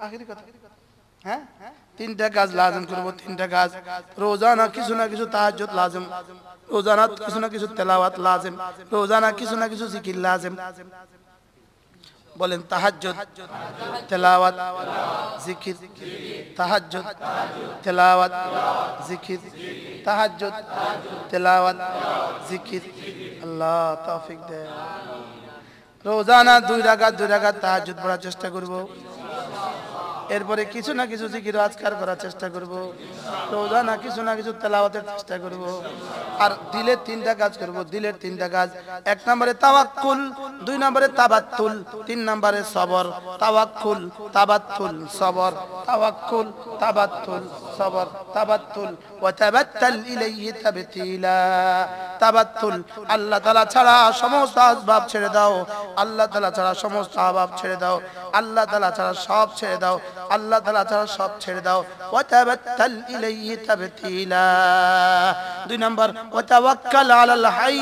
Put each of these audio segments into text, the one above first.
আখেরি কথা হ্যাঁ তিনটা কাজ লাজিম করব তিনটা কাজ রোজানা কিছু না কিছু তাহাজ্জুদ লাজিম রোজানা কিছু না কিছু তেলাওয়াত লাজিম রোজানা কিছু না কিছু জিকির লাজিম বলেন তাহাজ্জুদ তেলাওয়াত জিকির তাহাজ্জুদ তেলাওয়াত জিকির তাহাজ্জুদ তেলাওয়াত জিকির আল্লাহ তৌফিক দেন রোজানা 2 রাকাত তাহাজ্জুদ পড়ার চেষ্টা করব এরপরে কিছু না কিছু জিকির আজকার করার চেষ্টা করব রোজানা কিছু না কিছু তেলাওয়াতের চেষ্টা করব আর দিলের তিনটা কাজ করব দিলের তিনটা কাজ এক নম্বরে তাওয়াক্কুল দুই নম্বরে তাবাত্তুল তিন নম্বরে সবর তাওয়াক্কুল তাবাত্তুল সবর তাওয়াক্কুল তাবাত্তুল সবর তাবাত্তুল ওয়া তাবাত্তাল ইলাইহি তাবতিলা তাবাত্তুল আল্লাহ তাআলা ছাড়া সমস্ত আসবাব ছেড়ে দাও আল্লাহ তাআলা ছাড়া সমস্ত আসবাব ছেড়ে দাও আল্লাহ তাআলা ছাড়া সব ছেড়ে দাও আল্লাহ তাআলা ছাড়া সব ছেড়ে দাও ওয়া তাবাত্তাল ইলাইহি তাবতিলা দুই নাম্বার ওয়া তাওয়াক্কাল আলাল হাই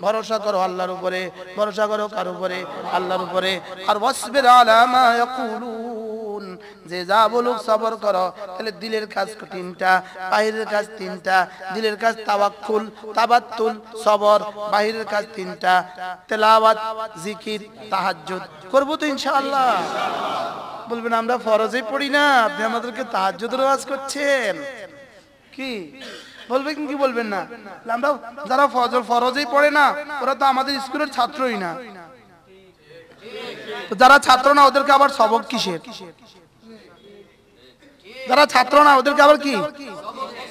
ভরসা করো আল্লাহর উপরে ভরসা করো কার উপরে আল্লাহর উপরে আর ওয়াসবির আলা মা ইয়াকুলুন যে যা বলুক সবর করো তাহলে দিলের কাজ তিনটা বাহিরের কাজ তিনটা দিলের কাজ তাওয়াক্কুল তাবাত্তুল সবর বাহিরের কাজ তিনটা তেলাওয়াত জিকির তাহাজ্জুদ করব তো ইনশাআল্লাহ বলবেন আমরা ফরজে পড়ি না আপনি আমাদেরকে তাহাজ্জুদের ওয়াজ করছেন কি বলবেন কি বলবেন না আমরা যারা ফরজেই পড়ে না ওরা তো আমাদের স্কুলের ছাত্রই না তো যারা ছাত্র না ওদেরকে আবার সবক কিসের যারা ছাত্র না ওদেরকে আবার কি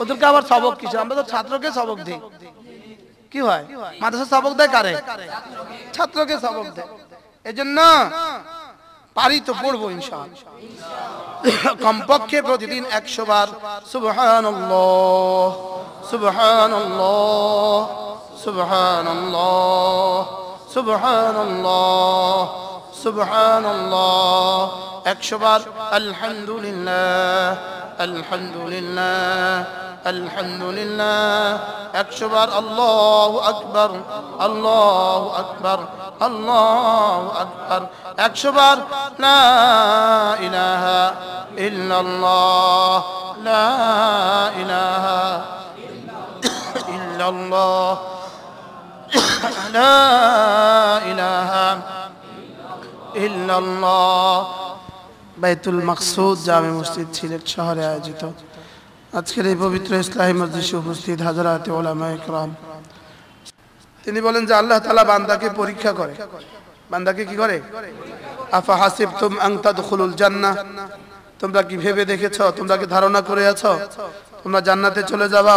ওদেরকে আবার সবক কিসের আমরা তো ছাত্রকে সবক দেই কি হয় মাদ্রাসা সবক দেয় কারে ছাত্রকে সবক দেয় এজন্য পারি তো পড়বো ইনশাআল্লাহ কমপক্ষে প্রতিদিন 100 বার সুবহানাল্লাহ সুবহানাল্লাহ সুবহানাল্লাহ সুবহানাল্লাহ সুবহানাল্লাহ 100 বার আলহামদুলিল্লাহ আলহামদুলিল্লাহ আলহামদুলিল্লাহ 100 বার আল্লাহু আকবার আল্লাহু আকবার আল্লাহু আকবার 100 বার লা ইলাহা ইল্লাল্লাহ লা ইলাহা ইল্লাল্লাহ লা ইলাহা ইল্লাল্লাহ বাইতুল মাকসুদ জামে মসজিদ সিলেট শহরে আয়োজিত আজকের এই পবিত্র ইসলামী মজলিসে উপস্থিত হাজারাতে উলামায়ে কেরাম তিনি বলেন যে আল্লাহ তাআলা বান্দাকে পরীক্ষা করে বান্দাকে কি করে আফা হাসিবতুম আন তাদখুলুল জান্নাহ তোমরা কি ভেবে দেখেছো তোমরা কি ধারণা করে আছো তোমরা জান্নাতে চলে যাবে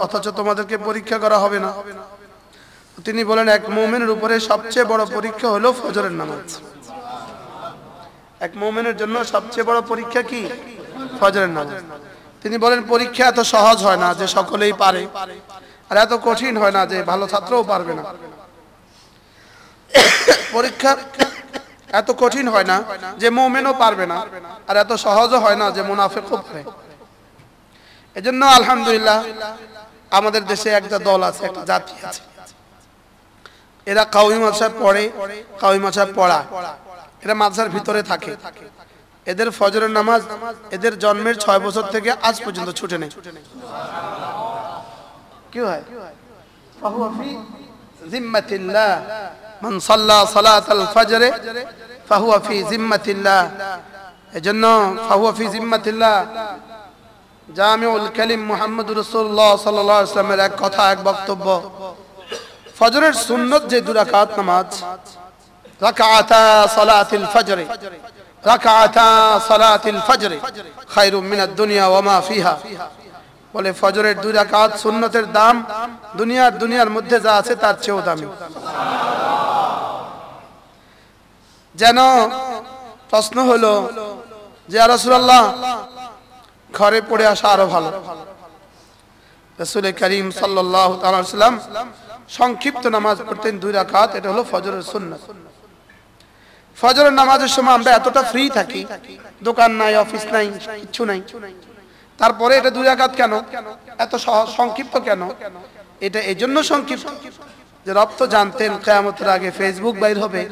অথচ তোমাদেরকে পরীক্ষা করা হবে না তিনি বলেন এক মুমিনের উপরে সবচেয়ে বড় পরীক্ষা হলো ফজরের নামাজ এক মুমিনের জন্য সবচেয়ে বড় পরীক্ষা কি ফজরের নামাজ তিনি বলেন পরীক্ষা এত সহজ হয় না যে সকলেই পারে আর এত কঠিন হয় না যে ভালো ছাত্রও পারবে না পরীক্ষা এত কঠিন হয় না যে মুমিনও পারবে না আর এত সহজও হয় না যে মুনাফিকও পারে এজন্য আলহামদুলিল্লাহ আমাদের দেশে একটা দল আছে একটা জাতি আছে এরা কাউমি মাদ্রাসায় পড়ে কাউমি মাদ্রাসায় পড়া এরা মাদ্রাসার ভিতরে থাকে এদের ফজরের নামাজ এদের জন্মের 6 বছর থেকে আজ পর্যন্ত ছুটে নেই কি হয় ফাহুয়া ফি জিম্মাতিল্লাহ মান সাল্লা সালাতাল ফজর ফাহুয়া ফি জিম্মাতিল্লাহ এজন্য ফাহুয়া ফি জিম্মাতিল্লাহ জামিউল কালিম মুহাম্মদুর রাসূলুল্লাহ সাল্লাল্লাহু আলাইহি ওয়াসাল্লামের এক কথা এক বক্তব্য ফজরের সুন্নাত যে 2 রাকাত নামাজ রাকাআতা সালাতিল ফজর রাকাআতা সালাতিল ফজর খায়রুম মিনাদ দুনিয়া ওয়া মা ফিহা বলে ফজরের 2 রাকাত সুন্নতের দাম দুনিয়ার মধ্যে যা আছে তার চেয়েও দামি যেন প্রশ্ন হলো যে ইয়া রাসূলুল্লাহ ঘরে পড়ে আসা আরো ভালো রাসূল করিম সাল্লাল্লাহু তাআলা আলাইহি ওয়াসাল্লাম সংক্ষিপ্ত নামাজ পড়তেন 2 রাকাত এটা হলো ফজরের সুন্নাত ফজরের নামাজের সময় আমরা এতটা ফ্রি থাকি দোকান নাই অফিস নাই কিছু নাই তারপরে এটা 2 রাকাত কেন এত সংক্ষিপ্ত কেন এটা এজন্য সংক্ষিপ্ত যে রব তো জানতেন কিয়ামতের আগে ফেসবুক বাইর হবে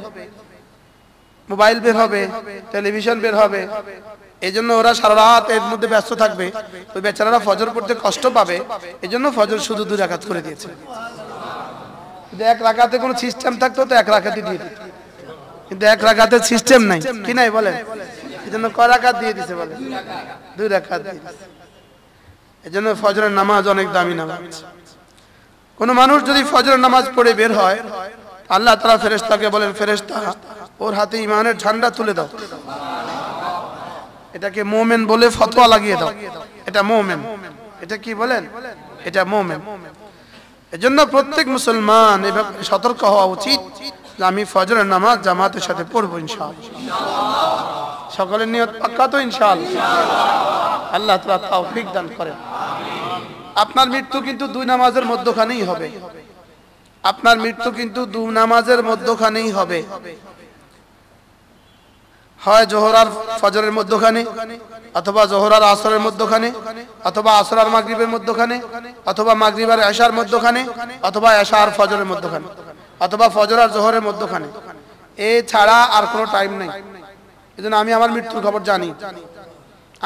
মোবাইল বের হবে, টেলিভিশন বের হবে, এই জন্য ওরা সারা রাত এর মধ্যে ব্যস্ত থাকবে। ওই বেচারারা ফজর পড়তে কষ্ট পাবে, এই জন্য ফজর শুধু 2 রাকাত করে দিয়েছে। যদি 1 রাকাতে কোনো সিস্টেম থাকতো তো 1 রাকাতই দিয়ে দিত, কিন্তু 1 রাকাতের সিস্টেম নাই, কি নাই বলেন? এই জন্য কয় রাকাত দিয়ে দিছে বলেন? 2 রাকাত দিয়ে দিছে। এই জন্য ফজরের নামাজ অনেক দামি নামাজ। কোন মানুষ যদি ফজরের নামাজ পড়ে বের হয়, আল্লাহ তাআলা ফেরেশতাকে বলেন, ফেরেশতা ওর হাতে ঈমানের ঝান্ডা তুলে দাও, এটাকে মুমিন বলে ফতোয়া লাগিয়ে দাও, এটা মুমিন। এটা কি বলেন? এটা মুমিন। এজন্য প্রত্যেক মুসলমান এভাবে সতর্ক হওয়া উচিত যে আমি ফজরের নামাজ জামাতের সাথে পড়ব ইনশাআল্লাহ। সকলের নিয়ত পাক্কা তো ইনশাআল্লাহ? আল্লাহ তাআলা তৌফিক দান করেন। আপনার মৃত্যু কিন্তু 2 নামাজের মধ্যখানেই হবে। আপনার মৃত্যু কিন্তু 2 নামাজের মধ্যখানেই হবে। হয় জোহর আর ফজরের মধ্যখানে, অথবা জোহর আর আসরের মধ্যখানে, অথবা আসর আর মাগরিবের মধ্যখানে, অথবা মাগরিব আর এশার মধ্যখানে, অথবা এশা আর ফজরের মধ্যখানে, অথবা ফজর আর জোহরের মধ্যখানে। এ ছাড়া আর কোনো টাইম নেই। এজন্য আমি আমার মৃত্যুর খবর জানি,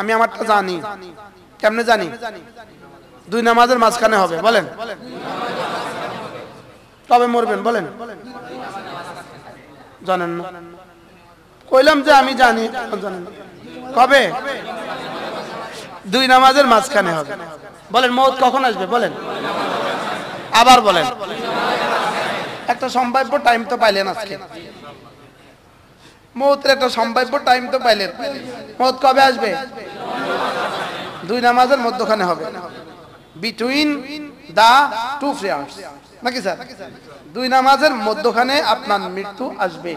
আমি আমারটা জানি। কেমনে জানি? 2 নামাজের মাঝখানে হবে। বলেন কবে মরবেন? বলেন জানেন না? কইলাম যে আমি জানি, জানেন কবে? 2 নামাজের মাঝখানে হবে। বলেন মওত কখন আসবে? বলেন আবার বলেন। একটা সম্ভাব্য টাইম তো পাইলেন আজকে, মওতের একটা সম্ভাব্য টাইম তো পাইলেন। মওত কবে আসবে? 2 নামাজের মধ্যখানে হবে, বিটুইন দা 2 প্রেয়ার্স, নাকি স্যার? 2 নামাজের মধ্যখানে আপনার মৃত্যু আসবে।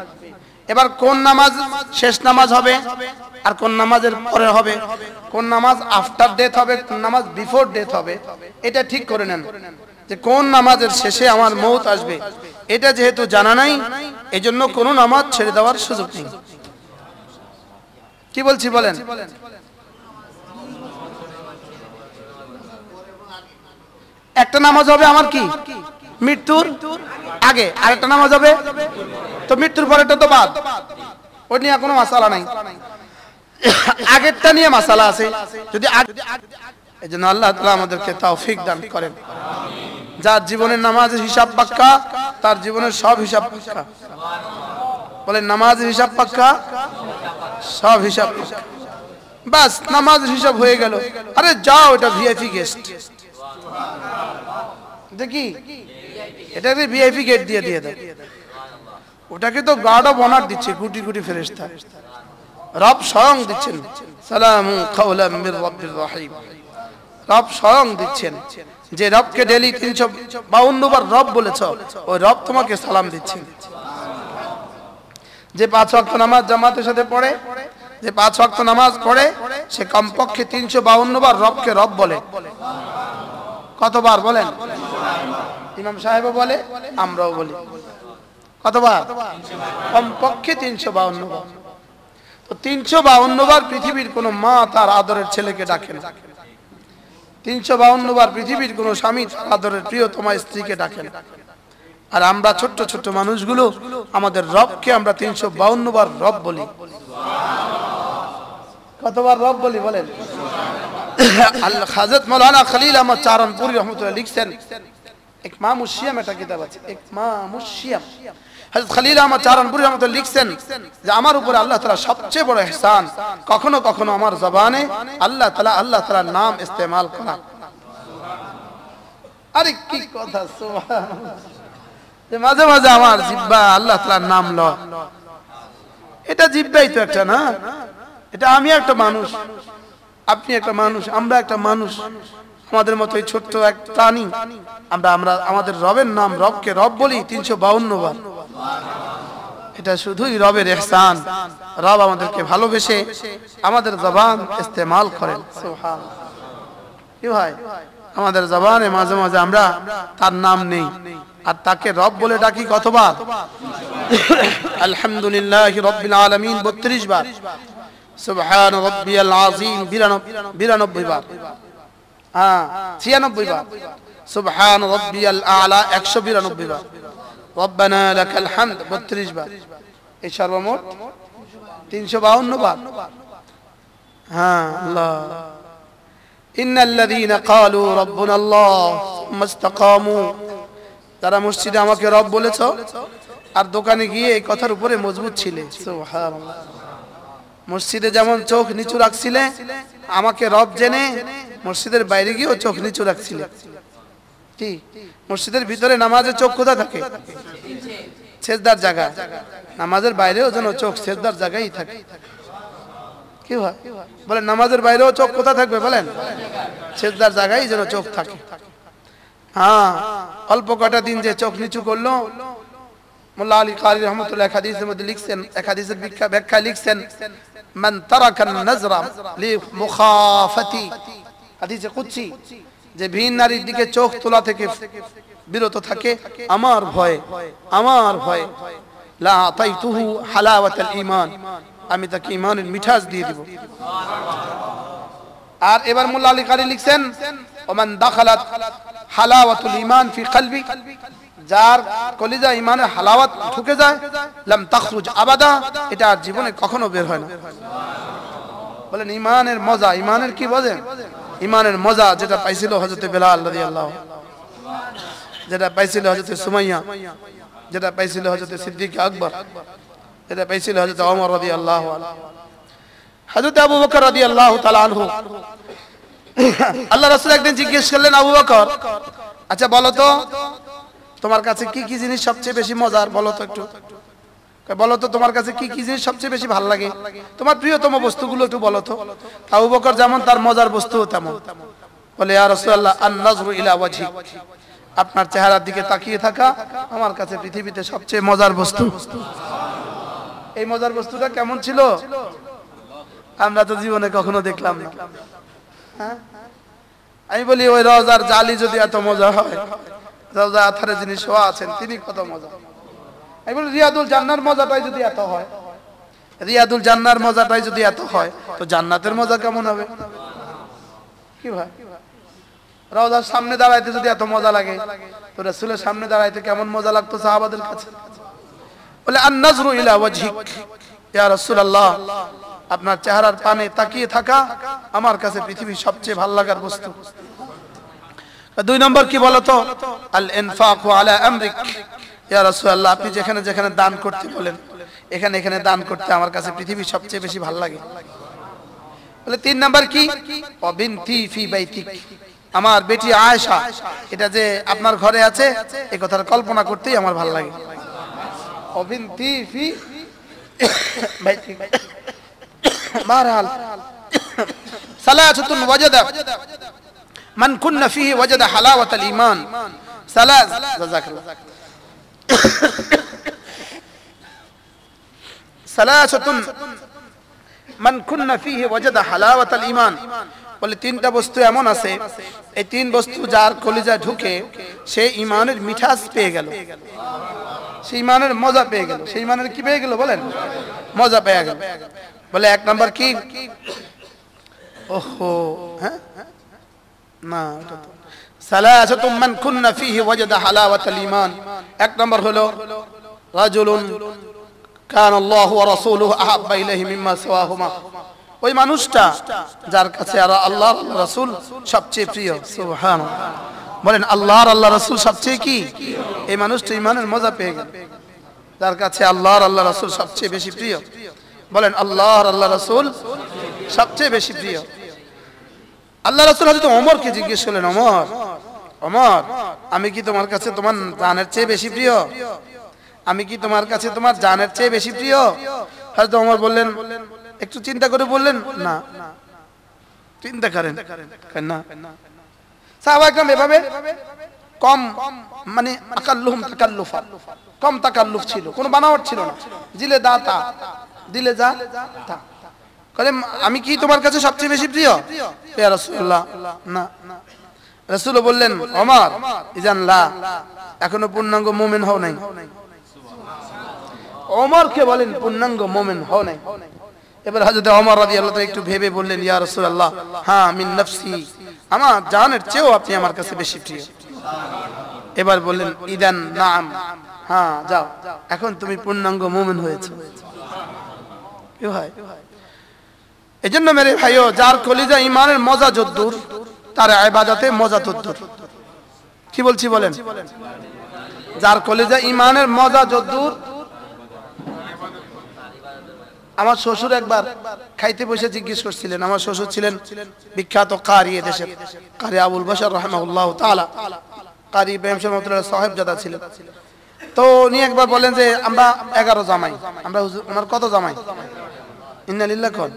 এবার কোন নামাজ শেষ নামাজ হবে আর কোন নামাজের পরে হবে, কোন নামাজ আফটার ডেথ হবে, কোন নামাজ বিফোর ডেথ হবে, এটা ঠিক করে নেন যে কোন নামাজের শেষে আমার মওত আসবে। এটা যেহেতু জানা নাই, এজন্য কোন নামাজ ছেড়ে দেওয়ার সুযোগ নেই। কি বলছি বলেন? একটা নামাজ হবে আমার কি মৃত্যুর আগে, আরেকটা নামাজ হবে তো মৃত্যুর পরেরটা তো বাদ, ওই নিয়ে কোনো মাসালা নাই। আগেরটা নিয়ে মাসালা আছে। যদি এজন্য আল্লাহ তাআলা আমাদেরকে তৌফিক দান করেন। যার জীবনের নামাজের হিসাব পাক্কা, তার জীবনের সব হিসাব পাক্কা। বলেন নামাজের হিসাব পাক্কা, সব হিসাব পাক্কা। বাস নামাজের হিসাব হয়ে গেল। আরে যাও, এটা ভিআইপি গেস্ট, দেখি এটাকে ভিআইপি গেট দিয়ে দাও। ওটাকে তো গার্ড অফ অনার দিচ্ছে, কোটি কোটি ফেরেশতা। রব স্বয়ং দিচ্ছেন, সালামু কাওলাম মির রাব্বির রহিম। রব স্বয়ং দিচ্ছেন, যে রবকে ডেইলি 352 বার রব বলেছ, ওই রব তোমাকে সালাম দিচ্ছেন। যে 5 ওয়াক্ত নামাজ জামাতের সাথে পড়ে, যে 5 ওয়াক্ত নামাজ পড়ে, সে কমপক্ষে 352 বার রবকে রব বলে। কতবার বলেন? ইমাম সাহেবও বলে, আমরাও বলি। কতবার? কমপক্ষে 352 বার। তো 352 বার পৃথিবীর কোন মা তার আদরের ছেলেকে ডাকে না। 352 বার পৃথিবীর কোন স্বামী তার আদরের প্রিয়তমা স্ত্রীকে ডাকে না। আর আমরা ছোট্ট ছোট্ট মানুষগুলো আমাদের রবকে আমরা 352 বার রব বলি। কতবার রব বলি বলেন? আল্লাহ হযরত মাওলানা খলিল আহমদ চারণপুরী রহমাতুল্লাহ লিখছেন, ইকমামুশ শিয়াম, একটা কিতাব আছে ইকমামুশ শিয়াম। হযরত খলিল আহমদ চারণপুরী রহমাতুল্লাহ লিখছেন যে আমার উপরে আল্লাহ তাআলা সবচেয়ে বড় ইহসান, কখনো কখনো আমার জবানে আল্লাহ তাআলা নাম ইস্তেমাল করা। আরে কি কথা, সুবহানাল্লাহ। যে মাঝে মাঝে আমার জিহ্বা আল্লাহ তাআলার নাম লয়। এটা জিহ্বাই তো একটা না, এটা আমি একটা মানুষ, আপনি একটা মানুষ, আমরা একটা মানুষ, আমাদের মতো এই ছোট্ট এক প্রাণী। আমরা আমাদের রবের নাম, রবকে রব বলি 352 বার। এটা শুধুই রবের ইহসান। রব আমাদেরকে ভালোবেসে আমাদের জবান ইস্তেমাল করেন। সুবহানাল্লাহ। কি ভাই, আমাদের জবানে মাঝে মাঝে আমরা তার নাম নেই আর তাকে রব বলে ডাকি কতবার? আলহামদুলিল্লাহি রাব্বিল আলামিন 32 বার, সুবহান রাব্বিয়াল আযীম 92 বার, 96 বার, সুবহান রাব্বিয়াল আ'লা 192 বার, রব্বানা লাকাল হামদ 32 বার। এই সর্বমোট 352 বার। হ্যাঁ, আল্লাহ ইন্নাল্লাযীনা ক্বালু রাব্বুনাল্লাহ সুম্মা ইসতাকামু, তারা মসজিদে আমাকে রব বলেছো আর দোকানে গিয়ে এই কথার উপরে মজবুত ছিলে। সুবহানাল্লাহ। মসজিদে যেমন চোখ নিচু রাখছিলে আমাকে রব জেনে, মসজিদের বাইরে গিয়েও চোখ নিচু রাখছিলে। কি মসজিদের ভিতরে নামাজে চোখ কোথায় থাকে? সেজদার জায়গা। নামাজের বাইরেও যেন চোখ সেজদার জায়গায় থাকে। কি হয় বলেন? নামাজের বাইরেও চোখ কোথায় থাকবে বলেন? সেজদার জায়গায় যেন চোখ থাকে। হ্যাঁ, অল্প কটা দিন যে চোখ নিচু করলো, মোল্লা আলী কারি রহমতুল্লাহ এক হাদিসের মধ্যে লিখছেন, এক হাদিসের ব্যাখ্যা লিখছেন, মান তারাকা নাজরা লি মুখাফাতি, হাদিসে কুদসি, যে ভিন নারীর দিকে চোখ তোলা থেকে বিরত থাকে আমার ভয়ে, আমার ভয়ে, লা আতাইতুহু হালাওয়াতাল ঈমান, আমি তাকে ঈমানের মিঠাস দিয়ে দিব। আর এবার মোল্লা আলী কারি লিখছেন, ওমান দাখালাত হালাওয়াতুল ঈমান ফি কলবি, যার কলিজা ঈমানের হালাওয়াত ঢুকে যায়, লাম তাখরুজ আবাদা, এটা আর জীবনে কখনো বের হয় না। বলেন ঈমানের মজা, ঈমানের কি বোঝেন? ঈমানের মজা যেটা পাইছিল হযরত বেলাল রাদিয়াল্লাহু, যেটা পাইছিল হযরত সুমাইয়া, যেটা পাইছিল হযরত সিদ্দিক আকবর, যেটা পাইছিল হযরত ওমর রাদিয়াল্লাহু আনহু, হযরত আবু বকর রাদিয়াল্লাহু তাআলা আনহু। আল্লাহ রাসূল একদিন জিজ্ঞেস করলেন, আবু বকর, আচ্ছা বলো তো তোমার কাছে কি কি জিনিস সবচেয়ে বেশি মজার, বলো তো একটু, বলো তো তোমার কাছে কি কি জিনিস সবচেয়ে বেশি ভালো লাগে, তোমার প্রিয়তম বস্তুগুলো একটু বলো তো। আবু বকর যেমন তার মজার বস্তু তেমন বলে, ইয়া রাসূলুল্লাহ আন নাজরু ইলা ওয়াজহি, আপনার চেহারার দিকে তাকিয়ে থাকা আমার কাছে পৃথিবীতে সবচেয়ে মজার বস্তু। এই মজার বস্তুটা কেমন ছিল আমরা তো জীবনে কখনো দেখলাম না। হ্যাঁ, আমি বলি ওই রওজার জালি যদি এত মজা হয়, রওজা আথারে যিনি শোয়া আছেন তিনি কত মজা। আমি বলি রিয়াদুল জান্নার মজাটাই যদি এত হয়, রিয়াদুল জান্নার মজাটাই যদি এত হয়, তো জান্নাতের মজা কেমন হবে? কি ভাই, রওজার সামনে দাঁড়াইতে যদি এত মজা লাগে, তো রাসূলের সামনে দাঁড়াইতে কেমন মজা লাগতো সাহাবাদের কাছে। বলে আন নাজরু ইলা ওয়াজহিক, ইয়া রাসূলুল্লাহ আপনার চেহারার পানে তাকিয়ে থাকা আমার কাছে পৃথিবীর সবচেয়ে ভালো লাগার বস্তু। দুই নম্বর কি বলতো? আল ইনফাকু আলা আমরিক, ইয়া রাসূলুল্লাহ আপনি যেখানে যেখানে দান করতে বলেন, এখানে এখানে দান করতে আমার কাছে পৃথিবীর সবচেয়ে বেশি ভালো লাগে। বলে তিন নাম্বার কি? ও বিনতি ফি বাইতিক, আমার বেটি আয়েশা এটা যে আপনার ঘরে আছে এই কথার কল্পনা করতেই আমার ভালো লাগে। ও বিনতি ফি বাইতিক, মারহাল সালাসাতুন ওয়াজাদা মান কুননা ফিহি ওয়াজাদা হালাওয়াতাল ঈমান, সালাস জাযাকাল্লাহ, সালাসাতুন মান কুননা ফিহি ওয়াজাদা হালাওয়াতাল ঈমান। বলে তিনটা বস্তু এমন আছে, এই তিন বস্তু যার কলিজায় ঢুকে সে ঈমানের মিঠাস পেয়ে গেল, সে ঈমানের মজা পেয়ে গেল। সে ঈমানের কি পেয়ে গেল বলেন? মজা পেয়ে গেল। বলে এক নাম্বার কি? ওহো হ্যাঁ না, এটা তো সালাসাতুম মান কুননা ফিহি ওয়াজাদা হালাওয়াতাল ঈমান। এক নাম্বার হলো রাজুলুন কানা আল্লাহু ওয়া রাসূলুহু আহাব্বা ইলাইহি মিম্মা সিওয়াহুমা, ওই মানুষটা যার কাছে আল্লাহ আল্লাহ রাসূল সবচেয়ে প্রিয়। সুবহানাল্লাহ, বলেন আল্লাহ আল্লাহ রাসূল সবচেয়ে কি? এই মানুষটা ঈমানের মজা পেয়ে গেল, যার কাছে আল্লাহ আল্লাহ রাসূল সবচেয়ে বেশি প্রিয়। বলেন আল্লাহ আল্লাহ রাসূল সবচেয়ে বেশি প্রিয়। আল্লাহ রাসূল হযরত ওমরকে জিজ্ঞেস করলেন, ওমর ওমর আমি কি তোমার কাছে তোমার জানের চেয়ে বেশি প্রিয়? আমি কি তোমার কাছে তোমার জানের চেয়ে বেশি প্রিয়? হযরত ওমর বললেন, একটু চিন্তা করে বললেন, না। চিন্তা করেন না। সাহাবা একরাম এভাবে কম মানে আকাল্লুহুম তাকাল্লুফা, কম তাকাল্লুফ ছিল, কোনো বানাওয়াট ছিল না। দিলে দা তা, দিলে যা তা। বলেন আমি কি তোমার কাছে সবচেয়ে বেশি প্রিয়? ইয়া রাসূলুল্লাহ না। রাসূল বললেন, ওমর ইজান লা, এখনো পূর্ণাঙ্গ মুমিন হও নাই। ওমরকে বলেন পূর্ণাঙ্গ মুমিন হও নাই। এবার হযরত ওমর রাদিয়াল্লাহু তাআলা একটু ভেবে বললেন, ইয়া রাসূলুল্লাহ হ্যাঁ মিন নফসি, আমার জানের চেয়েও আপনি আমার কাছে বেশি প্রিয়। এবার বললেন ইদান নাম, হ্যাঁ যাও এখন তুমি পূর্ণাঙ্গ মুমিন হয়েছো। কি হয়? এজন্য মেরে ভাইও, যার কলিজা ইমানের মজা যদ্দুর, তার ইবাদতে মজা তদ্দুর। কি বলছি বলেন? যার কলিজা ইমানের মজা যদ্দুর। আমার শ্বশুর একবার খাইতে বসে জিজ্ঞেস করছিলেন, আমার শ্বশুর ছিলেন বিখ্যাত কারি, দেশের কারি আবুল বাশার রাহিমাহুল্লাহ তাআলা, কারি ইব্রাহিম শাহ রহমাতুল্লাহ সাহেবজাদা ছিলেন। তো উনি একবার বলেন যে আমরা 11 জামাই। আমরা হুজুর ওনার কত জামাই? ইন্না লিল্লাহ কোন।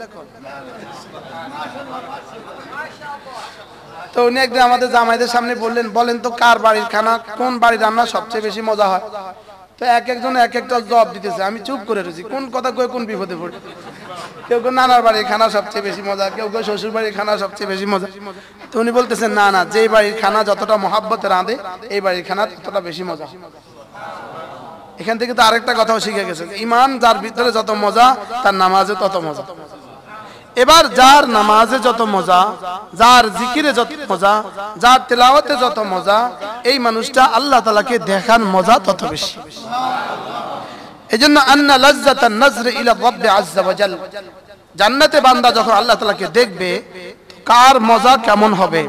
তো উনি একদিন আমাদের জামাইদের সামনে বললেন, বলেন তো কার বাড়ির খানা, কোন বাড়ির রান্না সবচেয়ে বেশি মজা হয়? তো এক একজন এক একটা জবাব দিতেছে। আমি চুপ করে রয়েছি, কোন কথা কয়ে কোন বিপদে পড়ি। কেউ কেউ নানার বাড়ির খানা সবচেয়ে বেশি মজা, কেউ কেউ শ্বশুর বাড়ির খানা সবচেয়ে বেশি মজা। তো উনি বলতেছেন, না না, যে বাড়ির খানা যতটা মহাব্বতে রাঁধে, এই বাড়ির খানা ততটা বেশি মজা। এখান থেকে তো আরেকটা কথাও শিখে গেছে, ইমান যার ভিতরে যত মজা, তার নামাজে তত মজা। এবার যার নামাজে যত মজা, যার জিকিরে যত মজা, যার তেলাওয়াতে যত মজা, এই মানুষটা আল্লাহ তাআলাকে দেখার মজা তত বেশি। এজন্য আন্না লাজ্জাতান নাজরি ইলা রাব্বি আযজা ওয়া জাল, জান্নাতে বান্দা যখন আল্লাহ তাআলাকে দেখবে, কার মজা কেমন হবে?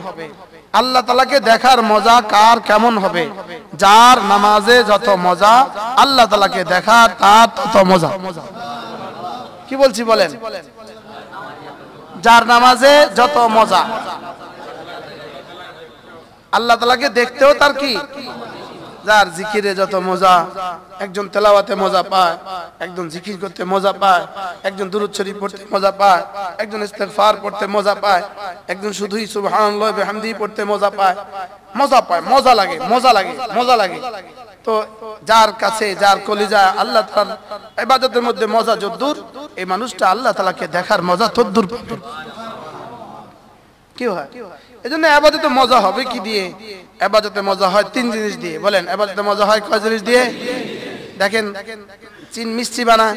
আল্লাহ তাআলাকে দেখার মজা কার কেমন হবে? যার নামাজে যত মজা, আল্লাহ তাআলাকে দেখা তার তত মজা। কি বলছি বলেন? যার নামাজে যত মজা, আল্লাহ তাআলাকে দেখতেও তার কি? যার জিকিরে যত মজা, একজন তেলাওয়াতে মজা পায়, একজন জিকির করতে মজা পায়, একজন দুরূদ শরীফ পড়তে মজা পায়, একজন ইস্তিগফার পড়তে মজা পায়, একজন শুধুই সুবহানাল্লাহ বিহামদিহি পড়তে মজা পায়, মজা পায়, মজা লাগে, মজা লাগে, মজা লাগে। তো যার কাছে, যার কলিজা আল্লাহ তাআলার ইবাদতের মধ্যে মজা যদ্দুর, এই মানুষটা আল্লাহ তাআলাকে দেখার মজা তদ্দুর পাবে। কি হয়? এজন্য ইবাদতে মজা হবে কি দিয়ে? ইবাদতে মজা হয় 3 জিনিস দিয়ে। বলেন, ইবাদতে মজা হয় কয় জিনিস দিয়ে? দেখেন, চিন মিষ্টি বানায়,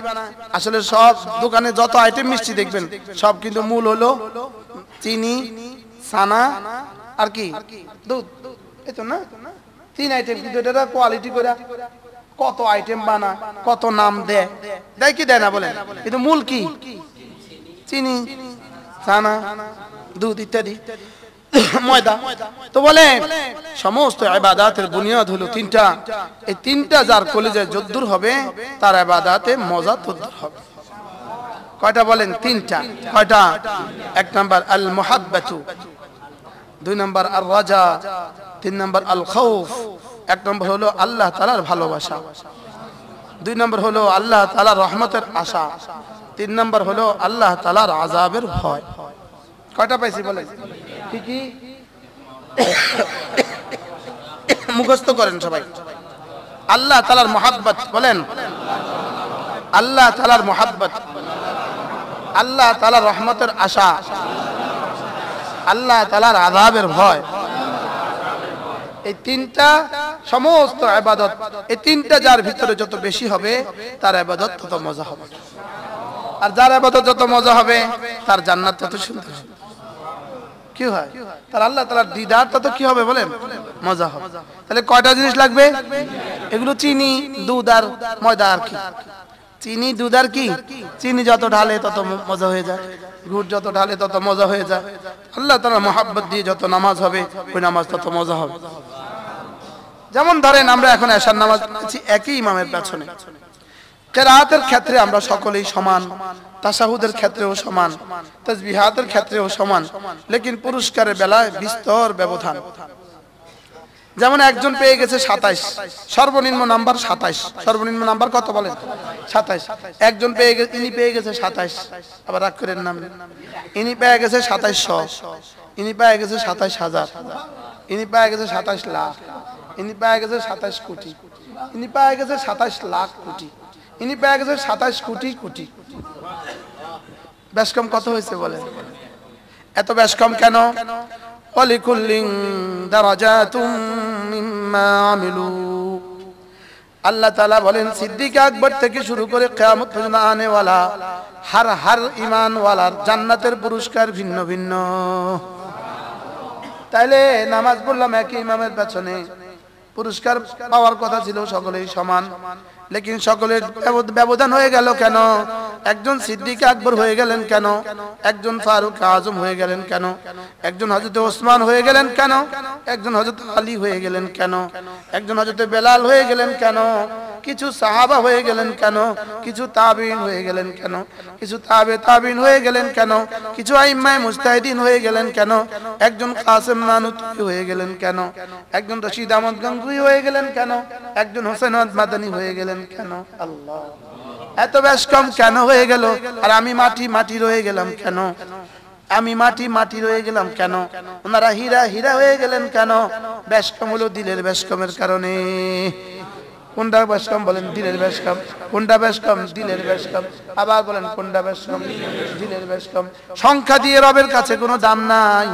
আসলে সব দোকানে যত আইটেম মিষ্টি দেখবেন, সব কিন্তু মূল হলো চিনি, ছানা আর কি? দুধ। এই তো না? 3 আইটেম, কিন্তু এটা কোয়ালিটি করে কত আইটেম বানায়, কত নাম দেয়, দেয় কি দেয় না বলেন? কিন্তু মূল কি? চিনি, ছানা, দুধ ইত্যাদি, ময়দা। তো বলে সমস্ত ইবাদতের বুনিয়াদ হলো 3টা। এই 3টা যার কলিজায় যদ্দুর হবে, তার ইবাদতে মজা তদ্দুর হবে। কয়টা বলেন? 3টা। কয়টা? 1 নাম্বার আল মুহাব্বাতু, 2 নাম্বার আর রাজা, 3 নাম্বার আল খাউফ। 1 নাম্বার হলো আল্লাহ তাআলার ভালোবাসা, 2 নাম্বার হলো আল্লাহ তাআলার রহমতের আশা, 3 নাম্বার হলো আল্লাহ তাআলার আযাবের ভয়। কয়টা পাইছি বলেন? কি কি? মুখস্থ করেন সবাই। আল্লাহ তাআলার মুহাব্বত, বলেন আল্লাহ তাআলার মুহাব্বত, আল্লাহ তাআলার রহমতের আশা, আল্লাহ তাআলার আযাবের ভয়। এই 3টা সমস্ত ইবাদত, এই 3টা যার ভিতরে যত বেশি হবে, তার ইবাদত তত মজা হবে। আর যার ইবাদত যত মজা হবে, তার জান্নাত তত সুন্দর হবে। কি হয়? তার আল্লাহ তাআলার দিদার তত কি হবে বলেন? মজা হবে। তাহলে কয়টা জিনিস লাগবে? এগুলো চিনি, দুধ আর ময়দা আর কি? চিনি, দুধ আর কি? চিনি যত ঢালে তত মজা হয়ে যায়, গুড় যত ঢালে তত মজা হয়ে যায়। আল্লাহ তাআলার মুহাব্বত দিয়ে যত নামাজ হবে, ওই নামাজ তত মজা হবে। যেমন ধরেন, আমরা এখন এশার নামাজ পড়ছি একই ইমামের পেছনে, কিরাআতের ক্ষেত্রে আমরা সকলেই সমান, তাশাহুদের ক্ষেত্রেও সমান, তাসবিহাতের ক্ষেত্রেও সমান, লেকিন পুরস্কারের বেলায় বিস্তর ব্যবধান। যেমন একজন পেয়ে গেছে 27, সর্বনিম্ন নাম্বার 27। সর্বনিম্ন নাম্বার কত বলেন? 27। একজন পেয়ে গেছে, ইনি পেয়ে গেছে 27, আবার রাগ করেন নাম, ইনি পেয়ে গেছে 2700, ইনি পেয়ে গেছে 27000, ইনি পেয়ে গেছে 27 লাখ, ইনি পেয়ে গেছে 27 কোটি, ইনি পেয়ে গেছে 27 লাখ কোটি, ইনি পেয়ে গেছে 27 কোটি কোটি। বেশ কম কত হয়েছে বলেন? এত বেশ কম কেন? ওয়ালিকুল্লিন দারাজাতুম মিম্মা আমিলু। আল্লাহ তাআলা বলেন, সিদ্দিক আকবর থেকে শুরু করে কিয়ামত পর্যন্ত আনেওয়ালা হর ঈমানওয়ালার জান্নাতের পুরস্কার ভিন্ন ভিন্ন। তাইলে নামাজ পড়লাম একই ইমামের পেছনে, পুরস্কার পাওয়ার কথা ছিল সকলেই সমান, লেকিন সকলের ব্যবধান হয়ে গেল কেন? একজন সিদ্দিক আকবর হয়ে গেলেন কেন? একজন ফারুক আজম হয়ে গেলেন কেন? একজন হযরত ওসমান হয়ে গেলেন কেন? একজন হযরত আলী হয়ে গেলেন কেন? একজন হযরত বেলাল হয়ে গেলেন কেন? কিছু সাহাবা হয়ে গেলেন কেন? কিছু তাবিঈন হয়ে গেলেন কেন? কিছু তাবিঈন হয়ে গেলেন কেন? কিছু আইম্মায়ে মুজতাহিদিন হয়ে গেলেন কেন? একজন কাসেম নানুতুবি হয়ে গেলেন কেন? একজন রশিদ আহমদ গঙ্গুই হয়ে গেলেন কেন? একজন হোসেন আহমদ মাদানী হয়ে গেলেন কেন? আল্লাহ, এত বেশ কম কেন হয়ে গেল? আর আমি মাটি রয়ে গেলাম কেন? আমি মাটি রয়ে গেলাম কেন? ওনারা হীরা হয়ে গেলেন কেন? বেশ কম হলো দিলের বেশ কমের কারণে। কোনটা বেশ কম বলেন? দিলের বেশ কম। কোনটা বেশ কম? দিলের বেশ কম। আবার বলেন কোনটা বেশ কম? দিলের বেশ কম। সংখ্যা দিয়ে রবের কাছে কোনো দাম নাই।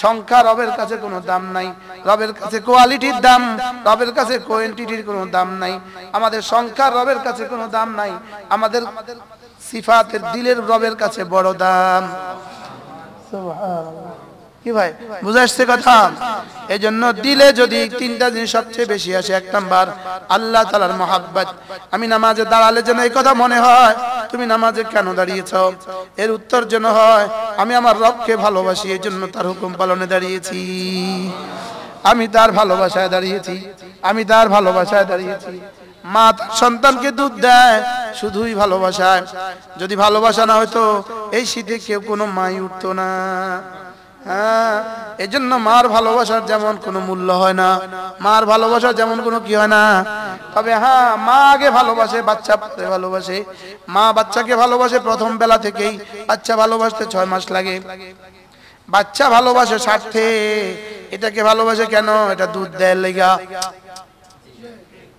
সংখ্যা রবের কাছে কোনো দাম নাই। রবের কাছে কোয়ালিটির দাম, রবের কাছে কোয়ান্টিটির কোনো দাম নাই। আমাদের সংখ্যার রবের কাছে কোনো দাম নাই। আমাদের সিফাতের দিলের রবের কাছে বড় দাম। সুবহানাল্লাহ। কি ভাই বুঝে আসছে কথা? এজন্য দিলে যদি তিনটা জিনিস সবচেয়ে বেশি আসে, এক নাম্বার আল্লাহ তাআলার মহব্বত। আমি নামাজে দাঁড়ালে যেন এই কথা মনে হয় তুমি নামাজে কেন দাঁড়িয়েছো, এর উত্তর যেন হয় আমি আমার রবকে ভালোবাসি, এই জন্য তার হুকুম পালনে দাঁড়িয়েছি, আমি তার ভালোবাসায় দাঁড়িয়েছি, আমি তার ভালোবাসায় দাঁড়িয়েছি। মা তার সন্তানকে দুধ দেয় শুধুই ভালোবাসায়। যদি ভালোবাসা না হয়তো এই শীতে কেউ কোনো মাই উঠতো না। হ্যাঁ, এজন্য মার ভালোবাসার যেমন কোনো মূল্য হয় না, মার ভালোবাসার যেমন কোনো কি হয় না। তবে হ্যাঁ, মা আগে ভালোবাসে, বাচ্চা পরে ভালোবাসে। মা বাচ্চাকে ভালোবাসে প্রথম বেলা থেকেই। বাচ্চা ভালোবাসতে 6 মাস লাগে। বাচ্চা ভালোবাসে স্বার্থে। এটাকে ভালোবাসে কেন? এটা দুধ দেয় লেগা।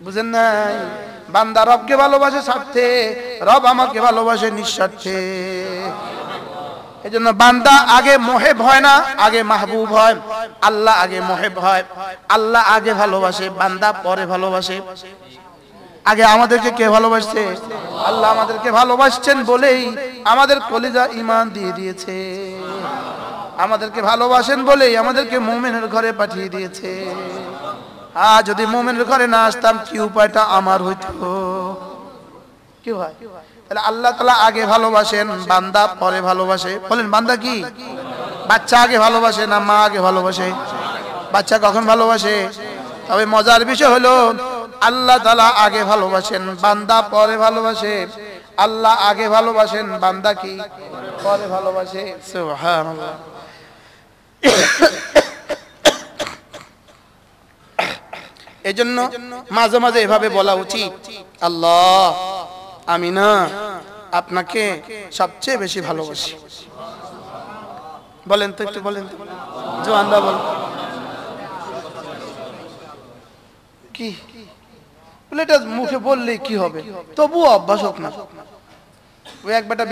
বুঝেন নাই? বান্দা রবকে ভালোবাসে স্বার্থে, রব আমাকে ভালোবাসে নিঃস্বার্থে। এজন্য বান্দা আগে মোহেব হয় না, আগে মাহবুব হয়। আল্লাহ আগে মোহেব হয়, আল্লাহ আগে ভালোবাসে, বান্দা পরে ভালোবাসে। আগে আমাদেরকে কে ভালোবাসছে? আল্লাহ আমাদেরকে ভালোবাসছেন বলেই আমাদের কলিজা ঈমান দিয়ে দিয়েছে। আমাদেরকে ভালোবাসেন বলেই আমাদেরকে মুমিনের ঘরে পাঠিয়ে দিয়েছে। যদি মুমিনের ঘরে না আসতাম কি উপায়টা আমার হইতো? কি হয়? তাহলে আল্লাহ তাআলা আগে ভালোবাসেন, বান্দা পরে ভালোবাসে। বলেন বান্দা কি? বাচ্চা আগে ভালোবাসে না মা আগে ভালোবাসে? বাচ্চা কখন ভালোবাসে? তবে মজার বিষয় হলো আল্লাহ তাআলা আগে ভালোবাসেন, বান্দা পরে ভালোবাসে। আল্লাহ আগে ভালোবাসেন, বান্দা কি পরে ভালোবাসে। সুবহানাল্লাহ। এজন্য মাঝে মাঝে এভাবে বলা উচিত, আল্লাহ আমি না আপনাকে সবচেয়ে বেশি ভালোবাসি। বলেন তো, একটু বলেন তো, জোয়ানরা বলেন কি বলে? এটা মুখে বললে কি হবে, তবুও অভ্যাস হোক না। ওই একবারটা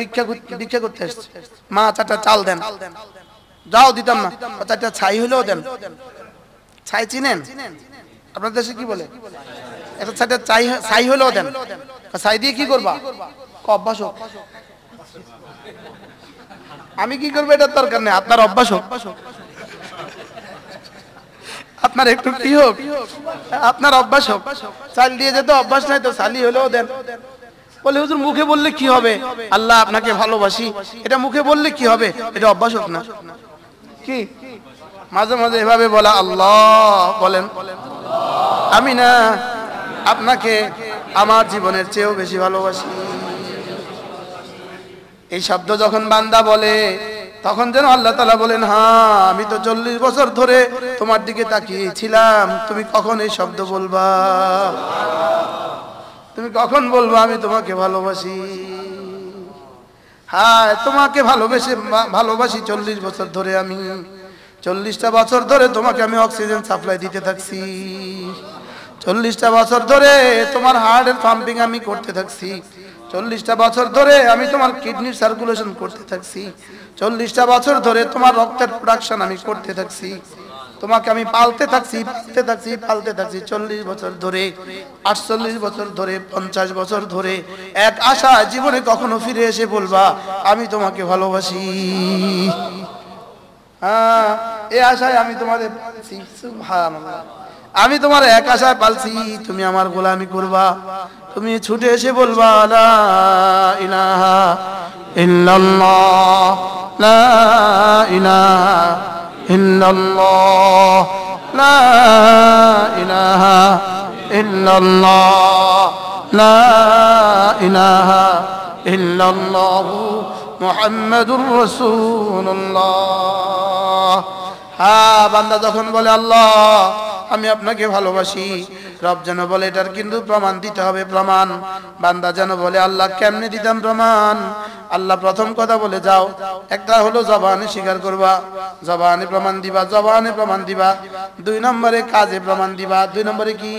ভিক্ষা করতে আসছে, মা 4টা চাল দেন, যাও দিতাম না, 4টা ছাই হলেও দেন। ছাই চিনেন? আপনার দেশে কি বলে? একটা 4টা ছাই হলেও দেন। ছাই দিয়ে কি করবা? অভ্যাস হোক। আমি কি করবো এটার দরকার নেই, আপনার অভ্যাস হোক। আপনার একটু কি হোক, আপনার অভ্যাস হোক। চাল দিয়ে যেতে অভ্যাস নাই তো ছালি হলেও দেন। বলে হুজুর মুখে বললে কি হবে? আল্লাহ আপনাকে ভালোবাসি, এটা মুখে বললে কি হবে? এটা অভ্যাস হোক না কি? মাঝে মাঝে এভাবে বলা, আল্লাহ বলেন আমি না আপনাকে আমার জীবনের চেয়েও বেশি ভালোবাসি। এই শব্দ যখন বান্দা বলে তখন যেন আল্লাহ তাআলা বলেন, হ্যাঁ আমি তো 40 বছর ধরে তোমার দিকে তাকিয়েছিলাম, তুমি কখন এই শব্দ বলবা? তুমি কখন বলবা আমি তোমাকে ভালোবাসি? হ্যাঁ তোমাকে ভালোবাসি 40 বছর ধরে। আমি 40টা বছর ধরে তোমাকে আমি অক্সিজেন সাপ্লাই দিতে থাকছি। 40টা বছর ধরে তোমার হার্টের পাম্পিং আমি করতে থাকছি। 40টা বছর ধরে আমি তোমার কিডনির সার্কুলেশন করতে থাকছি। 40টা বছর ধরে তোমার রক্তের প্রোডাকশন আমি করতে থাকছি। তোমাকে আমি পালতে থাকছি 40 বছর ধরে, 48 বছর ধরে, 50 বছর ধরে। এক আশা, জীবনে কখনো ফিরে এসে বলবা আমি তোমাকে ভালোবাসি। হ্যাঁ, এই আশায় আমি তোমাদের পালছি। সুবহানাল্লাহ। আমি তোমার এক আশায় পালছি, তুমি আমার গোলামি করবা, তুমি ছুটে এসে বলবা লা ইলাহা ইল্লাল্লাহ, লা ইলাহা ইল্লাল্লাহ, লা ইলাহা ইল্লাল্লাহ, লা ইলাহা ইল্লাল্লাহ মুহাম্মাদুর রাসূলুল্লাহ। হ্যাঁ, বান্দা যখন বলে আল্লাহ আমি আপনাকে ভালোবাসি, রব যেন বলে এটার কিন্তু প্রমাণ দিতে হবে। প্রমাণ বান্দা যেন বলে আল্লাহ কেমনে দিতাম প্রমাণ? আল্লাহ প্রথম কথা বলে যাও, একটা হলো জবানে স্বীকার করবা, জবানে প্রমাণ দিবা, জবানে প্রমাণ দিবা। 2 নম্বরে কাজে প্রমাণ দিবা। 2 নম্বরে কি?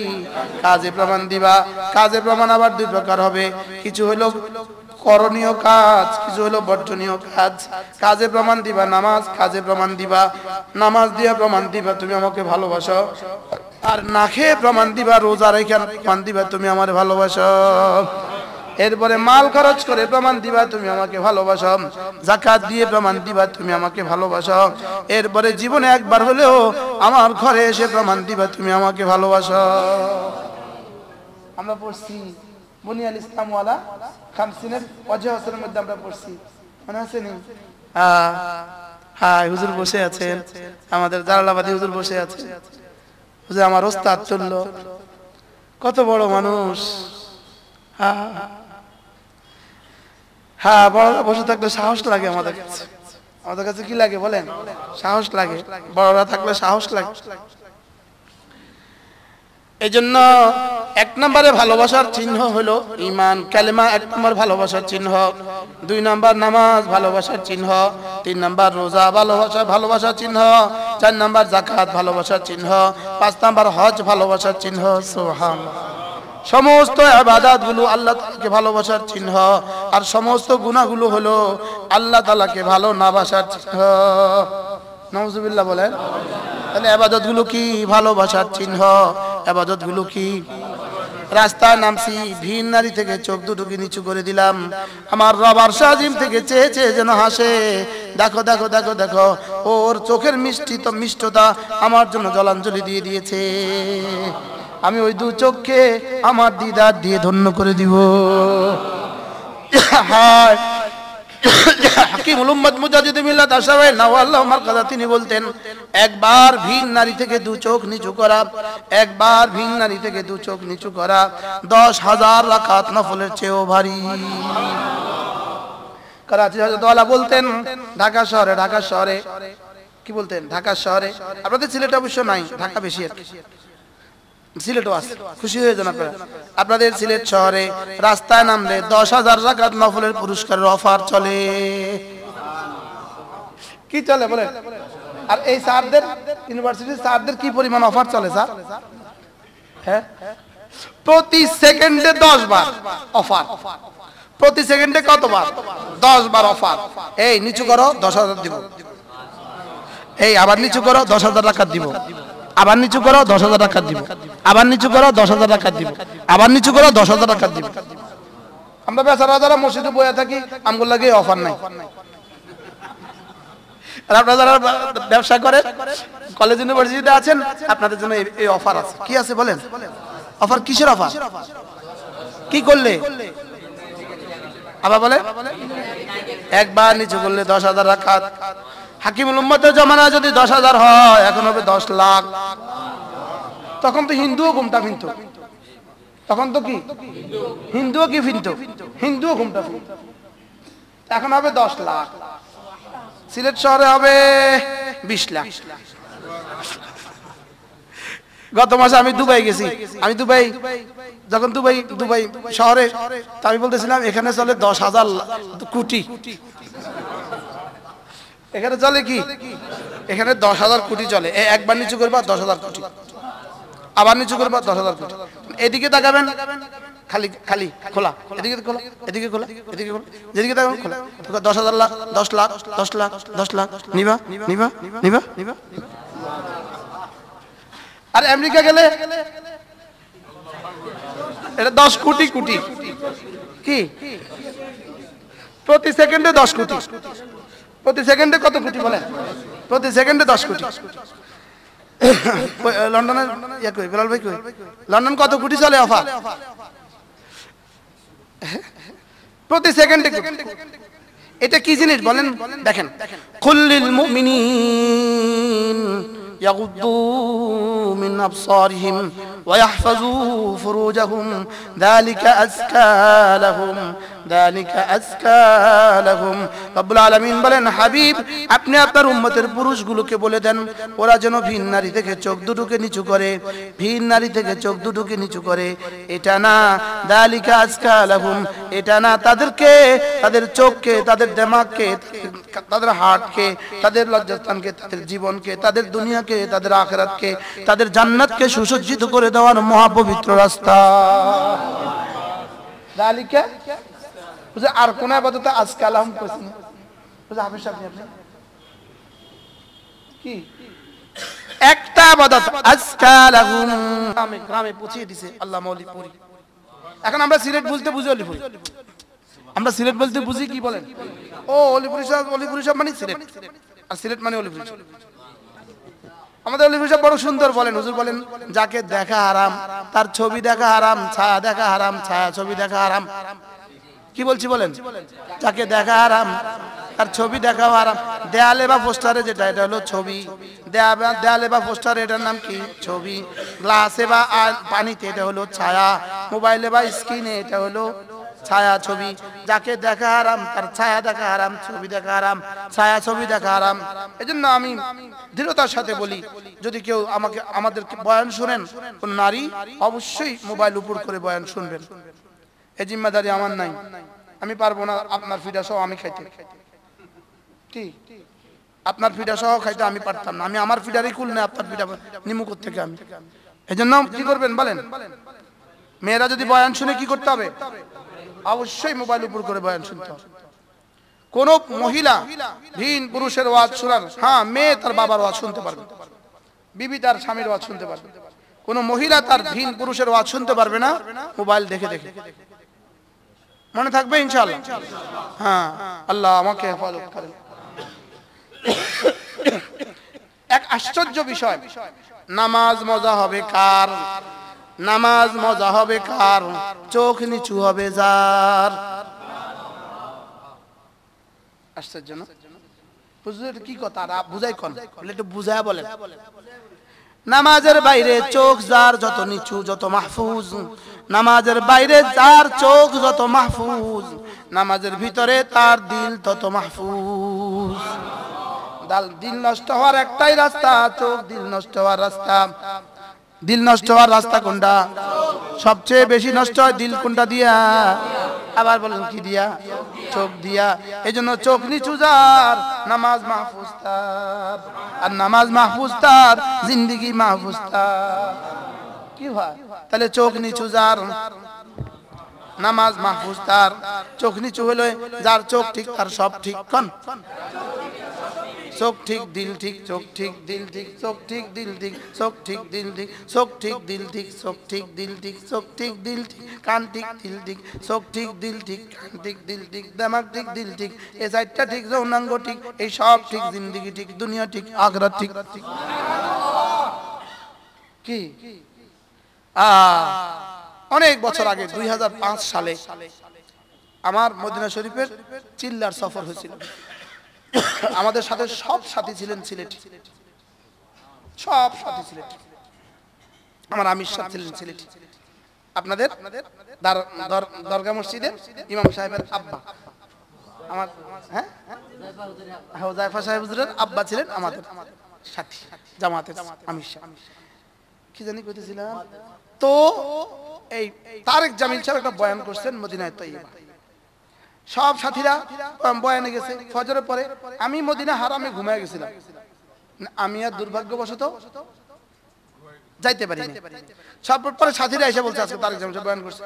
কাজে প্রমাণ দিবা। কাজে প্রমাণ আবার 2 প্রকার হবে, কিছু হলো করণীয় কাজ, কিছু হলো বর্জনীয় কাজ। কাজে প্রমাণ দিবা নামাজ, কাজে প্রমাণ দিবা নামাজ দিয়া প্রমাণ দিবা তুমি আমাকে ভালোবাসো। আর না খেয়ে প্রমাণ দিবা, রোজা রেখে প্রমাণ দিবা তুমি আমার ভালোবাসো। এরপরে মাল খরচ করে প্রমাণ দিবা তুমি আমাকে ভালোবাসো। যাকাত দিয়ে প্রমাণ দিবা তুমি আমাকে ভালোবাসো। এরপরে জীবনে একবার হলেও আমার ঘরে এসে প্রমাণ দিবা তুমি আমাকে ভালোবাসো। আমরা পড়ছি বুনিয়াল ইসলাম ওয়ালা খামসিনের ওয়াজহ হাসানের মধ্যে আমরা পড়ছি, মনে আছে নি? হ্যাঁ, হুজুর বসে আছেন, আমাদের জালালাবাদী হুজুর বসে আছে। হুজুর আমার ওস্তাদ তুল্য, কত বড় মানুষ। হ্যাঁ, বড়রা বসে থাকলে সাহস লাগে আমাদের কাছে। আমাদের কাছে কি লাগে বলেন? সাহস লাগে। বড়রা থাকলে সাহস লাগে। এই জন্য 1 নম্বরে ভালোবাসার চিহ্ন হলো ঈমান, কালেমা 1 নম্বর ভালোবাসার চিহ্ন। 2 নম্বর নামাজ ভালোবাসার চিহ্ন। 3 নম্বর রোজা ভালোবাসার চিহ্ন। 4 নম্বর যাকাত ভালোবাসার চিহ্ন। 5 নম্বর হজ ভালোবাসার চিহ্ন। সুবহানাল্লাহ। সমস্ত ইবাদতগুলো আল্লাহ তাআলাকে ভালোবাসার চিহ্ন, আর সমস্ত গুনাহগুলো হলো আল্লাহ তাআলাকে ভালো না বাসার চিহ্ন। নাউজুবিল্লাহ বলেন। তাহলে ইবাদতগুলো কি? ভালোবাসার চিহ্ন। ইবাদতগুলো কি? রাস্তায় নামছি, ভিন নারী থেকে চোখ দুটোকে নিচু করে দিলাম, আমার রব আরশে আজিম থেকে চেয়ে চেয়ে যেন হাসে। দেখো দেখো দেখো দেখো, ওর চোখের মিষ্টতা আমার জন্য জলাঞ্জলি দিয়ে দিয়েছে। আমি ওই 2 চোখকে আমার দিদার দিয়ে ধন্য করে দিব। হায়, হাকিমুল উম্মত মুজাদ্দিদ মিল্লাত আশরাফে নাওয়াল্লাহ মারকাজা তিনি বলতেন, একবার ভিন নারী থেকে 2 চোখ নিচু করা, একবার ভিন নারী থেকে 2 চোখ নিচু করা 10,000 রাকাত নফলের চেয়েও ভারী। করাচি হযরতওয়ালা বলতেন, ঢাকা শহরে কি বলতেন? ঢাকা শহরে, আপনাদের সিলেটে অবশ্য নাই, ঢাকা বেশি আর কি, সিলেটও আছে, খুশি হয়ে যান আপনারা। আপনাদের সিলেট শহরে রাস্তায় নামলে 10,000 রাকাত নফলের পুরস্কারের অফার চলে। কি চলে বলেন? আর এই স্যারদের, ইউনিভার্সিটির স্যারদের কি পরিমাণ অফার চলে স্যার? হ্যাঁ, প্রতি সেকেন্ডে 10 বার অফার। প্রতি সেকেন্ডে কতবার? 10 বার অফার। এই নিচু করো 10,000 দিব, এই আবার নিচু করো 10,000 রাকাত দিব, আবার নিচু করো 10,000 রাকাত দিব, আবার নিচু করো 10,000 রাকাত দিব, আবার নিচু করো 10,000 রাকাত দিব। আমরা বেচারা যারা মসজিদে বসে থাকি, আমগুলো লাগে অফার নাই। আর আপনারা যারা ব্যবসা করে কলেজ ইউনিভার্সিটিতে আছেন, আপনাদের জন্য এই অফার আছে। কি আছে বলেন? অফার কিসের অফার? কি করলে? আবার বলে, একবার নিচু করলে 10,000 রাকাত। হাকিমুল উম্মতের জমানা যদি 10,000 হয়, এখন হবে 10 লাখ। তখন তো হিন্দুও ঘুমটা ফিরত। তখন তো কি হিন্দুও কি ফিরত? হিন্দুও ঘুমটা ফিরত। এখন হবে 10 লাখ। সিলেট শহরে হবে 20 লাখ। গত মাসে আমি দুবাই গেছি। আমি যখন দুবাই শহরে, আমি বলতেছিলাম এখানে চলে 10,000 কোটি। এখানে চলে কি? এখানে 10,000 কোটি চলে। একবার নিচু করবা 10,000 কোটি, আবার নিচু করবা 10,000 কোটি। এদিকে তাকাবেন, খালি খালি খোলা, এদিকে খোলা, এদিকে খোলা, এদিকে খোলা, যেদিকে তাকাবেন খোলা। 10,000 লাখ, 10 লাখ, 10 লাখ, 10 লাখ, নিবা নিবা নিবা নিবা। আর আমেরিকা গেলে এটা 10 কোটি কোটি। কি প্রতি সেকেন্ডে 10 কোটি। প্রতি সেকেন্ডে কত কোটি বলেন? প্রতি সেকেন্ডে 10 কোটি। লন্ডনের বিলাল ভাই কই? লন্ডন কত কোটি চলে অফার? প্রতি সেকেন্ডে। এটা কি জিনিস বলেন? দেখেন, কুল্লিল মুমিনিন ইয়াগুদ্দু মিন আবসারিহিম ওয়া ইয়াহফাযু ফুরুজাহুম যালিকা আযকা লাহুম, যালিকা আযকা লাহুম। রব্বুল আলামিন বলেন, হাবিব আপনি আপনার উম্মতের পুরুষগুলোকে বলে দেন ওরা যেন ভিন নারী থেকে চোখ দুটোকে নিচু করে, ভিন নারী থেকে চোখ দুটোকে নিচু করে। এটা না যালিকা আযকা লাহুম, এটা না তাদেরকে, তাদের চোখকে, তাদের দিমাগকে, তাদের হার্টকে, তাদের লজ্জাস্থানকে, তাদের জীবনকে, তাদের দুনিয়াকে, তাদের আখিরাতকে, তাদের জান্নাতকে সুসজ্জিত করে দেওয়ার মহাপবিত্র রাস্তা। যালিকা বুঝে আর কোন ইবাদতে আজকা লাহুম কইছেন বুঝে হাফেজ সাহেব আপনি কি একটা ইবাদত আজকা লাহুম আমি গ্রামে পৌঁছে দিছে আল্লাহ মৌলিপুরি। এখন আমরা সিলেট বলতে বুঝি অলিপুরি, আমরা সিলেট বলতে বুঝি কি বলেন? ও অলিপুরি সাহেব, অলিপুরি সাহেব মানে সিলেট, আর সিলেট মানে অলিপুরি। আমাদের অলিপুরি সাহেব বড় সুন্দর বলেন, হুজুর বলেন যাকে দেখা হারাম তার ছবি দেখা হারাম, ছায়া দেখা হারাম, ছায়া ছবি দেখা হারাম। কি বলছি বলেন? যাকে দেখা হারাম তার ছবি দেখা হারাম। দেয়ালে বা পোস্টারে যেটা, এটা হলো ছবি। দেয়ালে বা পোস্টারে এটার নাম কি? ছবি। গ্লাসে বা পানিতে এটা হলো ছায়া। মোবাইলে বা স্ক্রিনে এটা হলো ছায়া, ছবি। যাকে দেখা হারাম তার ছায়া দেখা হারাম, ছবি দেখা হারাম, ছায়া ছবি দেখা হারাম। এজন্য আমি দৃঢ়তার সাথে বলি, যদি কেউ আমাদেরকে বয়ান শুনেন কোন নারী, অবশ্যই মোবাইল উপর করে বয়ান শুনবেন। এই জিম্মাদারি আমার নাই, আমি পারবো না আপনার ফিডা সহ আমি খাইতে। কি আপনার ফিডা সহ খাইতে আমি পারতাম না, আমি আমার ফিডারই খুল না, আপনার ফিডা নিমু থেকে আমি। এই জন্য কি করবেন বলেন? মেয়েরা যদি বয়ান শুনে কি করতে হবে? অবশ্যই মোবাইল উপর করে বয়ান শুনতে হবে। কোন মহিলা ভিন পুরুষের ওয়াজ শোনার, হ্যাঁ মেয়ে তার বাবার ওয়াজ শুনতে পারবে, বিবি তার স্বামীর ওয়াজ শুনতে পারবে, কোন মহিলা তার ভিন পুরুষের ওয়াজ শুনতে পারবে না মোবাইল দেখে দেখে। মনে থাকবে ইনশাআল্লাহ? হ্যাঁ, আল্লাহ আমাকে হেফাজত করেন। এক আশ্চর্য বিষয়, নামাজ মজা হবে কার? নামাজ মজা হবে কার? চোখ নিচু হবে যার। আশ্চর্য না? বুঝলেন কি কথা? বুঝাই কোন বলে একটু বুঝায়া বলেন। নামাজের বাইরে চোখ যার যত নিচু, যত মাহফুজ। নামাজের বাইরে যার চোখ যত মাহফুজ, নামাজের ভিতরে তার দিল তত মাহফুজ। দিল নষ্ট হওয়ার একটাই রাস্তা, চোখ। দিল নষ্ট হওয়ার রাস্তা, দিল নষ্ট হওয়ার রাস্তা কোনটা? সবচেয়ে বেশি নষ্ট হয় দিল কোনটা দিয়া? আবার বলেন কি দিয়া? চোখ দিয়া। এজন্য চোখ নিচু যার, নামাজ মাহফুজ তার। আর নামাজ মাহফুজ তার, জিন্দেগি মাহফুজ তার। কি হয় তাহলে? চোখ নিচু যার, নামাজ মাহফুজ তার। চোখ নিচু হলে যার চোখ ঠিক তার সব ঠিক। কোন চোখ ঠিক দিল ঠিক, চোখ ঠিক দিল ঠিক, চোখ ঠিক দিল ঠিক, চোখ ঠিক দিল ঠিক, চোখ ঠিক দিল ঠিক, চোখ ঠিক দিল ঠিক, চোখ ঠিক দিল ঠিক, কান ঠিক দিল ঠিক, চোখ ঠিক দিল ঠিক, কান ঠিক দিল ঠিক, দিমাগ ঠিক দিল ঠিক, এই চারটা ঠিক, যৌনাঙ্গ ঠিক, এই সব ঠিক, জিন্দেগি ঠিক, দুনিয়া ঠিক, আখিরাত ঠিক। কি অনেক বছর আগে 2005 সালে আমার মদিনা শরীফের চিল্লার সফর হয়েছিল। আমাদের সাথে সব সাথী ছিলেন সিলেটি, সব সাথী সিলেটি। আমার আমির সাহেব ছিলেন সিলেটি। আপনাদের দরগা মসজিদে ইমাম সাহেবের আব্বা, আমার হ্যাঁ হুযায়ফা সাহেব হুজুরের আব্বা ছিলেন আমাদের সাথী জামাতের আমির সাহেব। কি জানি কইতেছিলাম তো, এই তারেক জামিল সাহেব একটা বয়ান করছেন মদিনায় তাইয়্যিবা। সব সাথীরা বয়ানে গেছে ফজরের পরে, আমি মদিনা হারামে ঘুমায় গেছিলাম। আমি আর দুর্ভাগ্যবশত যাইতে পারিনি। সব পরে সাথীরা এসে বলছে আজকে তারেক জামিল সাহেব বয়ান করছে।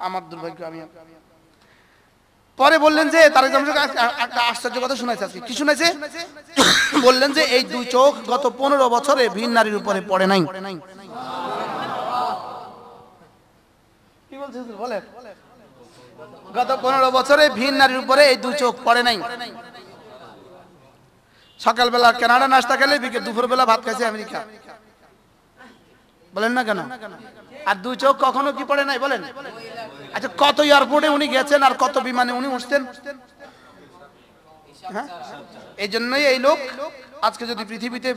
আমার দুর্ভাগ্য, আমি পরে বললেন যে তারেক জামিল সাহেব একটা আশ্চর্য কথা শুনাইছে। আজকে কি শুনাইছে? বললেন যে এই দুই চোখ গত 15 বছরে ভিন নারীর উপরে পড়ে নাই। কি বলছে বলেন? গত 15 বছরে ভিন নারীর উপরে এই দুই চোখ পড়ে নাই। সকালবেলা কানাডা নাস্তা খেলে, দুপুর বেলা ভাত খাইছে আমেরিকা। বলেন না কেন? আর দুই চোখ কখনো কি পড়ে নাই বলেন? আচ্ছা, কত এয়ারপোর্টে উনি গেছেন আর কত বিমানে উনি উঠতেন? হ্যাঁ, এই জন্যই এই লোক আজকে যদি পৃথিবীতে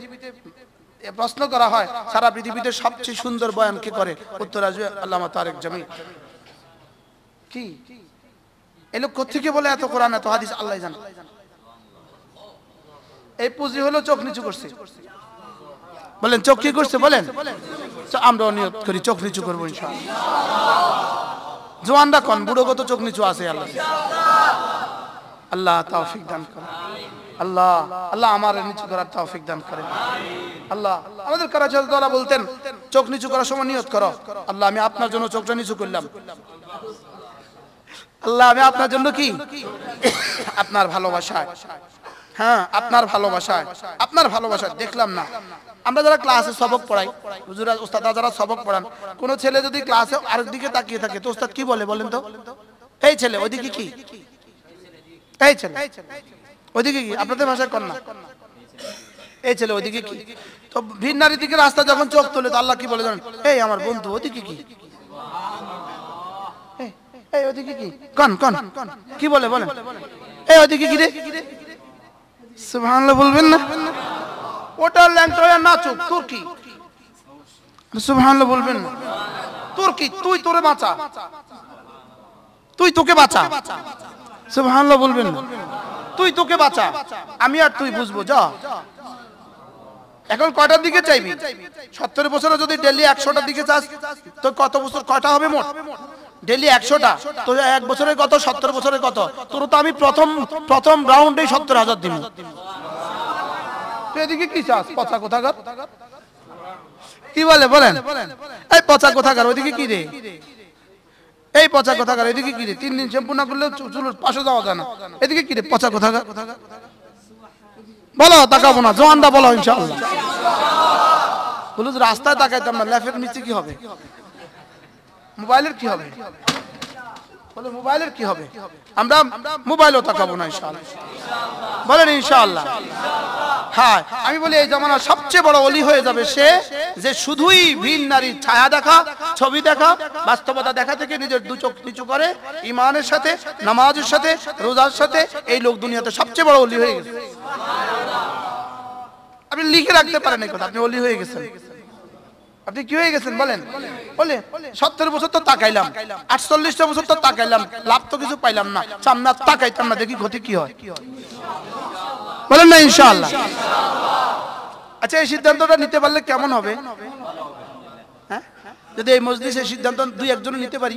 প্রশ্ন করা হয় সারা পৃথিবীতে সবচেয়ে সুন্দর বয়ান কে করে, উত্তর আসবে আল্লামা তারেক জামিল। কি এই লোক কোত্থেকে বলে এত কোরআন এত হাদিস আল্লাহ জানে। এই পুঁজি হলো চোখ নিচু করছে। বলেন চোখ কি করছে বলেন? আমরাও নিয়ত করি চোখ নিচু করবো ইনশাআল্লাহ। জওয়ানরা কোন বুড়ো কত চোখ নিচু আছে আল্লাহ। আল্লাহ তৌফিক দান করেন। আল্লাহ আল্লাহ আমার নিচু করার তৌফিক দান করেন। আল্লাহ আমাদের কারাচারীরা বলতেন চোখ নিচু করার সময় নিয়ত করো, আল্লাহ আমি আপনার জন্য চোখটা নিচু করলাম। আল্লাহ আমি আপনার জন্য কি? আপনার ভালোবাসায়, হ্যাঁ আপনার ভালোবাসায়, আপনার ভালোবাসায় দেখলাম না। আমরা যারা ক্লাসে সবক পড়াই, হুজুরা উস্তাদরা যারা সবক পড়ান, কোন ছেলে যদি ক্লাসে আরেক দিকে তাকিয়ে থাকে তো উস্তাদ কি বলে বলেন তো? এই ছেলে ওইদিকে কি, এই ছেলে ওইদিকে কি, আপনাদের ভাষায় কর না, এই ছেলে ওইদিকে কি। তো ভিন নারীর দিকে রাস্তা যখন চোখ তোলে তো আল্লাহ কি বলে জানেন? এই আমার বন্ধু ওইদিকে কি, এই ওইদিকে কি, কন কন কি বলে বলেন? এই ওইদিকে কি রে? সুবহানাল্লাহ বলবেন না? ওটা ল্যাংটা হয়ে নাচুক, তোর কি? সুবহানাল্লাহ বলবেন না? তোর কি? তুই তোরে বাঁচা, তুই তোকে বাঁচা। সুবহানাল্লাহ বলবেন না? তুই তোকে বাঁচা, আমি আর তুই বুঝবো। যা এখন কয়টার দিকে চাইবি? 70 বছরে যদি ডেইলি 100টার দিকে চাস তো কত বছর কয়টা হবে মোট? ডেইলি 100টা তো এক বছরে কত? 70 বছরে কত? তোর তো আমি প্রথম রাউন্ডেই 70,000 দিব। তুই এদিকে কি চাস? পচা কোথাকার কি বলে বলেন? এই পচা কোথাকার ওইদিকে কি রে? এই পচা কোথাকার এদিকে কি রে? 3 দিন শ্যাম্পু না করলে চুলের পাশে যাওয়া যায় না। এদিকে কি রে? পচা কোথাকার বলো, তাকাবো না। জওয়ানরা বলো ইনশাআল্লাহ। বলো রাস্তায় তাকাইতাম না, লেফের নিচে কি হবে? মোবাইলের কি হবে? বলে মোবাইলের কি হবে? আমরা মোবাইলও তাকাবো না ইনশাআল্লাহ। বলেন ইনশাআল্লাহ। হ্যাঁ, আমি বলি এই জামানার সবচেয়ে বড় ওলি হয়ে যাবে সে যে শুধুই ভিন নারীর ছায়া দেখা, ছবি দেখা, বাস্তবতা দেখা থেকে নিজের দু চোখ নিচু করে ঈমানের সাথে, নামাজের সাথে, রোজার সাথে। এই লোক দুনিয়াতে সবচেয়ে বড় ওলি হয়ে গেছে। আপনি লিখে রাখতে পারেন এই কথা, আপনি ওলি হয়ে গেছেন। আপনি কি হয়ে গেছেন বলেন? বলে 70 বছর তো তাকাইলাম, 48টা বছর তো তাকাইলাম, লাভ তো কিছু পাইলাম না, সামনে তাকাইতাম না, দেখি ক্ষতি কি হয়। বলেন না ইনশাআল্লাহ। আচ্ছা, এই সিদ্ধান্তটা নিতে পারলে কেমন হবে? হ্যাঁ, যদি এই মজলিসে সিদ্ধান্ত 2-1 জন নিতে পারি।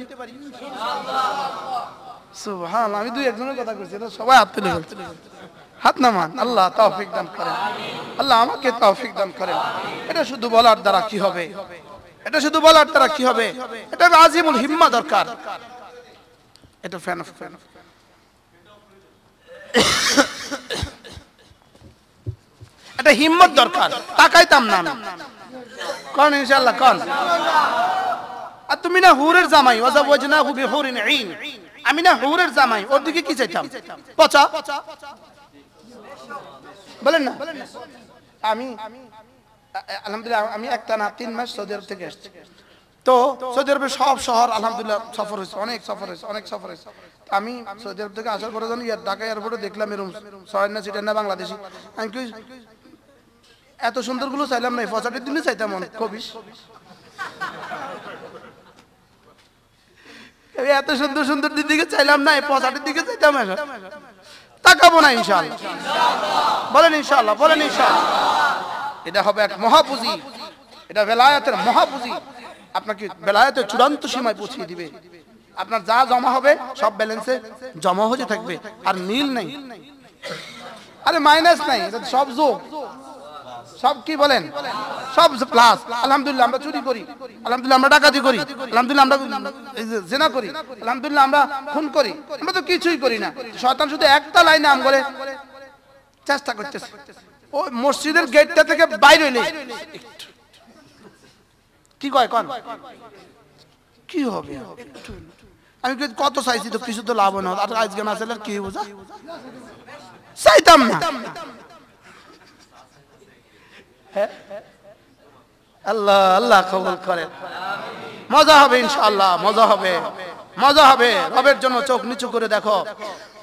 সুবহানাল্লাহ, আমি 2-1 জনের কথা কইছি, এটা সবাই হাত তুলে বলছে। হাত নামান। আল্লাহ তৌফিক দান করেন, আল্লাহ আমাকে তৌফিক দান করেন। এটা শুধু বলার দ্বারা কি হবে? এটা শুধু বলার দ্বারা কি হবে? এটা আজিমুল হিম্মা দরকার। এটা ফ্যান অফ এটা হিম্মত দরকার। তাকাইতাম না আমি। কোন ইনশাআল্লাহ কোন? আর তুমি না হুরের জামাই, ওয়াজাওয়াজনাহু বিহুরিন ঈন। আমি না হুরের জামাই, ওর দিকে কি চাইতাম? পচা বলেন না? আমি আলহামদুলিল্লাহ আমি একটানা 3 মাস সৌদি আরব থেকে আসছি। তো সৌদি আরবের সব শহর আলহামদুলিল্লাহ সফর হয়েছে, অনেক সফর হয়েছে। আমি সৌদি আরব থেকে আসার পরে যখন ঢাকা এয়ারপোর্টে দেখলাম এরকম 6 না সিটের না বাংলাদেশি, আমি কি এত সুন্দর গুলো চাইলাম না, পচাটির দিনে চাইতাম অনেক কবিস। এত সুন্দর সুন্দর দিকে চাইলাম না, পচাটির দিকে চাইতাম। তাকাবো না ইনশাআল্লাহ। বলেন ইনশাআল্লাহ, বলেন ইনশাআল্লাহ। এটা হবে এক মহাপুঁজি, এটা বেলায়েতের মহাপুঁজি। আপনাকে বেলায়েতের চূড়ান্ত সীমায় পৌঁছে দিবে। আপনার যা জমা হবে সব ব্যালেন্সে জমা হয়ে থাকবে, আর নীল নাই, আরে মাইনাস নাই, এটা সব যোগ, সব কি বলেন, সব প্লাস। আলহামদুলিল্লাহ আমরা চুরি করি, আলহামদুলিল্লাহ আমরা ডাকাতি করি, আলহামদুলিল্লাহ আমরা জিনা করি, আলহামদুলিল্লাহ আমরা খুন করি, আমরা তো কিছুই করি না। শয়তান শুধু একটা লাইনে আম বলে চেষ্টা করতেছে, ওই মসজিদের গেটটা থেকে বাইরে হইলে কি কয় কোন কি হবে? আমি কত চাইছি তো কিছু তো লাভ না, আর আজকে না চাইলে কি বোঝা চাইতাম না। আল্লাহ আল্লাহ কবুল করেন। মজা হবে ইনশাআল্লাহ, মজা হবে, মজা হবে। রবের জন্য চোখ নিচু করে দেখো,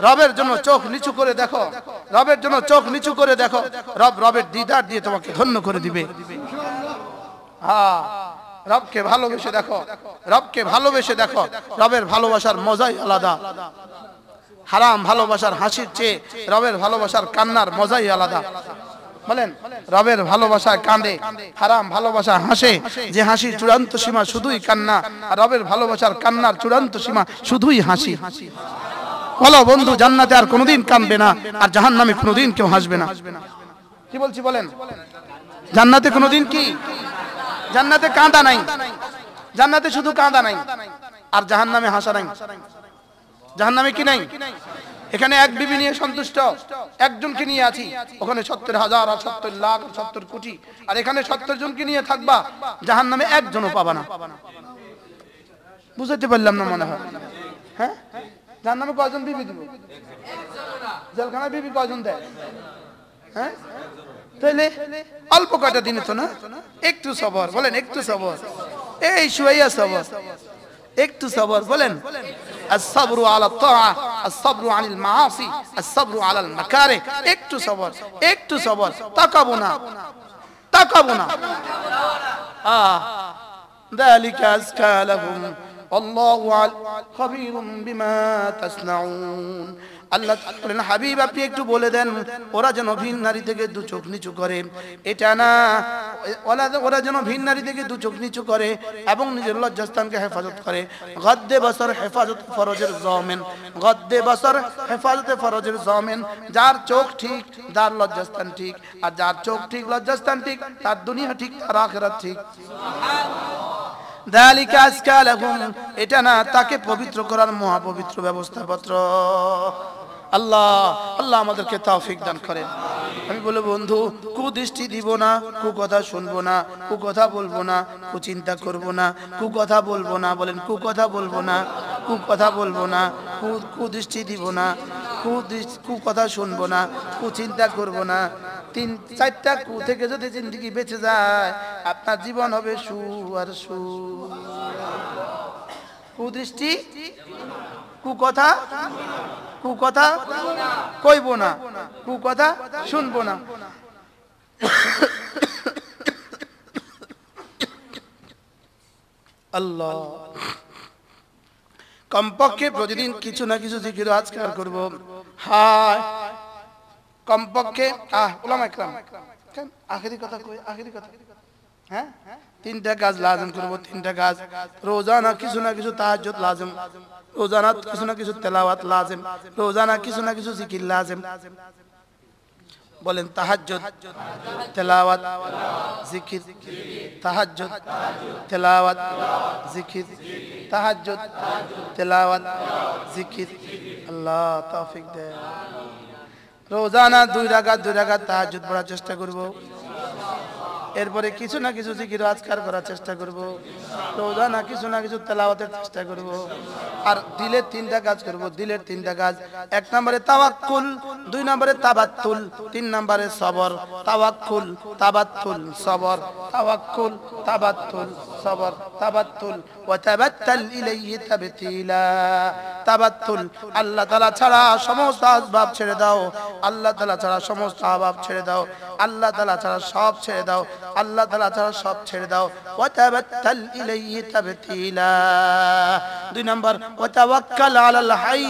রবের জন্য চোখ নিচু করে দেখো, রবের জন্য চোখ নিচু করে দেখো। রব রবের দিদার দিয়ে তোমাকে ধন্য করে দিবে। হ্যাঁ, রবকে ভালোবেসে দেখো, রবকে ভালোবেসে দেখো। রবের ভালোবাসার মজাই আলাদা। হারাম ভালোবাসার হাসির চেয়ে রবের ভালোবাসার কান্নার মজাই আলাদা। বলেন, রবের ভালোবাসায় কাঁদে, হারাম ভালোবাসা হাসে। যে হাসির চূড়ান্ত সীমা শুধুই কান্না, আর রবের ভালোবাসার কান্নার চূড়ান্ত সীমা শুধুই হাসি। বলো বন্ধু, জান্নাতে আর কোনোদিন কাঁদবে না, আর জাহান্নামে কোনোদিন কেউ হাসবে না। কি বলছি বলেন? জান্নাতে কোনোদিন কি, জান্নাতে কাঁদা নাই, জান্নাতে শুধু কাঁদা নাই, আর জাহান্নামে হাসা নাই। জাহান্নামে কি নাই? এখানে এক বিবি নিয়ে সন্তুষ্ট, একজনকে নিয়ে আছি, ওখানে ৭০,০০০ আর ৭০ লাখ ৭০ কোটি, আর এখানে ৭০ জনকে নিয়ে থাকবা, জাহান্নামে একজনও পাবা না। বুঝতে পারলাম না মনে হয়। হ্যাঁ, জাহান্নামে কয়জন বিবি দিব? জেলখানায় বিবি কয়জন দেয়? হ্যাঁ, তাইলে অল্প কয়টা দিনে তো না। একটু সবর, বলেন একটু সবর। এই শুয়াইয়া সবর, একটু সবর। বলেন, الصبر على الطاعة، الصبر عن المعاصي، الصبر على المكاره। একটু সবর, একটু সবর। তাকাবো না, তাকাবো না। ذلك أزكى لهم والله خبير بما تصنعون। আল্লাহ বলেন, হাবিব আপনি একটু বলে দেন ওরা যেন ভিন নারী থেকে দু চোখ নিচু করে। এটা না, ওরা যেন ভিন নারী থেকে দু চোখ নিচু করে এবং নিজের লজ্জাস্থানকে হেফাজত করে। গদ্দে বসর হেফাজত ফরজের জামিন, গদ্দে বসর হেফাজতে ফরজের জামিন। যার চোখ ঠিক তার লজ্জাস্থান ঠিক, আর যার চোখ ঠিক লজ্জাস্থান ঠিক তার দুনিয়া ঠিক, তার আখিরাত ঠিক। যালিকা আজকা লাহুম, এটা না, তাকে পবিত্র করার মহাপবিত্র ব্যবস্থাপত্র। আল্লাহ আল্লাহ আমাদেরকে তৌফিক দান করেন। আমি বলে বন্ধু, কুদৃষ্টি দিব না, কুকথা শুনবো না, কুকথা বলবো না, কুচিন্তা করবো না, কুকথা বলবো না। বলেন, কুকথা বলবো না, কুকথা বলবো না, কুদৃষ্টি দিব না, কুকথা শুনবো না, কুচিন্তা করবো না। ৩-৪টা কু থেকে যদি জিন্দেগি বেঁচে যায়, আপনার জীবন হবে সু আর সু। কুদৃষ্টি, কুকথা, কুকথা কইব না, কুকথা শুনবো না। আল্লাহ, কমপক্ষে প্রতিদিন কিছু না কিছু জিকির আজকার করব। হায় কমপক্ষে উলামা ইকরাম আখেরি কথা কই, আখেরি কথা। হ্যাঁ, 3টা কাজ লাজম করব, 3টা কাজ। রোজানা কিছু না কিছু তাহাজ্জুদ লাজম, রোজানা কিছু না কিছু তেলাওয়াত লাজম, রোজানা কিছু না কিছু জিকির লাজম। বলেন, তাহাজ্জুদ, তেলাওয়াত, জিকির। তাহাজ্জুদ, তেলাওয়াত, জিকির। তাহাজ্জুদ, তেলাওয়াত, জিকির। আল্লাহ তৌফিক দেন। রোজানা 2 রাকাত 2 রাকাত তাহাজ্জুদ পড়ার চেষ্টা করব। এরপরে কিছু না কিছু জিকির আজকার করার চেষ্টা করব। রোজানা কিছু না কিছু তেলাওয়াতের চেষ্টা করব। আর দিলের 3টা কাজ করব, দিলের 3টা কাজ। 1 নম্বরে তাওয়াক্কুল, 2 নম্বরে তাবাত্তুল, 3 নম্বরে সবর। তাওয়াক্কুল, তাবাত্তুল, সবর। তাওয়াক্কুল, তাবাত্তুল, সবর। তাবাত্তুল ওয়া তাবাত্তাল ইলাইহি তাবতিলা। তাবাত্তুল, আল্লাহ তাআলা ছাড়া সমস্ত আসবাব ছেড়ে দাও, আল্লাহ তাআলা ছাড়া সমস্ত আসবাব ছেড়ে দাও, আল্লাহ তাআলা ছাড়া সব ছেড়ে দাও, আল্লাহ তাআলা ছাড়া সব ছেড়ে দাও। ওয়া তাবাত্তাল ইলাইহি তাবতিলা। 2 নম্বর ওয়া তাওয়াক্কাল আলাল হাই,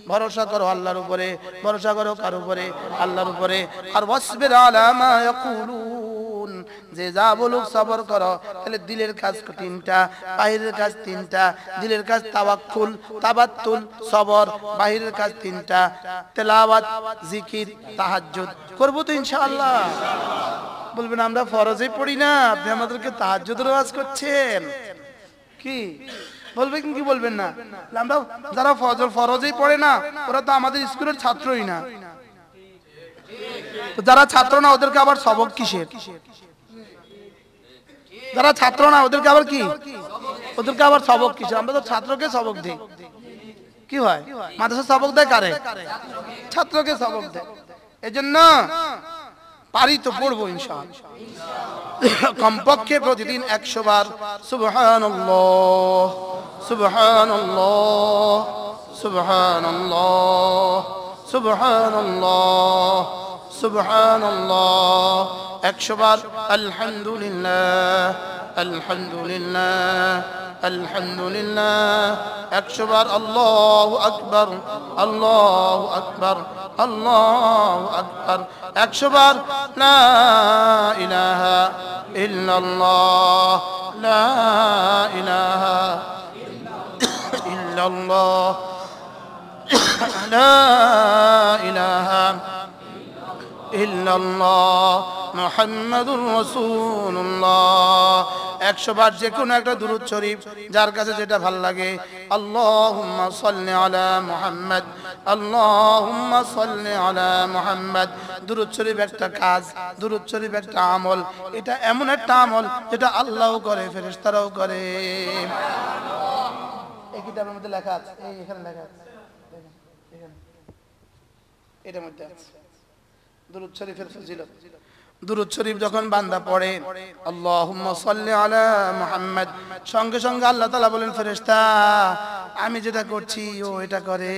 ভরসা করো আল্লাহর উপরে, ভরসা করো কার উপরে? আল্লাহর উপরে। আর ওয়াসবির আলা মা ইয়াকুলুন, যে যা বলুক সবর করো। তাহলে দিলের কাজ 3টা, বাহিরের কাজ 3টা। দিলের কাজ তাওয়াক্কুল, তাবাত্তুল, সবর। বাহিরের কাজ 3টা, তেলাওয়াত, জিকির, তাহাজ্জুদ। করব তো ইনশাআল্লাহ। বলবেন আমরা ফরজে পড়ি না, আপনি আমাদেরকে তাহাজ্জুদের ওয়াজ করছেন কি? বলবেন কি বলবেন না? আমরা যারা ফরজেই পড়ে না, ওরা তো আমাদের স্কুলের ছাত্রই না। তো যারা ছাত্র না, ওদেরকে আবার সবক কিসের? যারা ছাত্র না, ওদেরকে আবার কি? ওদেরকে আবার সবক কিসের? আমরা তো ছাত্রকে সবক দিই। কি হয়? মাদ্রাসা সবক দেয় কারে? ছাত্রকে সবক দেয়। এজন্য পারি তো পড়বো ইনশাআল্লাহ। কমপক্ষে প্রতিদিন 100 বার সুবহানাল্লাহ সুবহানাল্লাহ সুবহানাল্লাহ সুবহানাল্লাহ সুবহানাল্লাহ, 100 বার আলহামদুলিল্লাহ আলহামদুলিল্লাহ আলহামদুলিল্লাহ, 100 বার আল্লাহু আকবার আল্লাহু আকবার আল্লাহু আকবার, 100 বার লা ইলাহা ইল্লাল্লাহ লা ইলাহা ইল্লাল্লাহ লা ইলাহা ইল্লাল্লাহ মুহাম্মাদুর রাসূলুল্লাহ। 100 বার যে কোনো একটা দুরূদ শরীফ যার কাছে যেটা ভালো লাগে, আল্লাহুম্মা সাল্লি আলা মুহাম্মদ আল্লাহুম্মা সাল্লি আলা মুহাম্মদ। দুরূদ শরীফ একটা কাজ, দুরূদ শরীফ একটা আমল, এটা এমন একটা আমল যেটা আল্লাহও করে ফেরেশতারাও করে। এই কিতাবের মধ্যে লেখা আছে, এই এখানে লেখা আছে, এখানে এটার মধ্যে আছে দুরূদ শরীফের ফজিলত। দুরূদ শরীফ যখন বান্দা পড়ে আল্লাহুম্মা সাল্লি আলা মুহাম্মদ, সঙ্গে সঙ্গে আল্লাহ তাআলা বলেন ফেরেশতা আমি যেটা করছি ও এটা করে।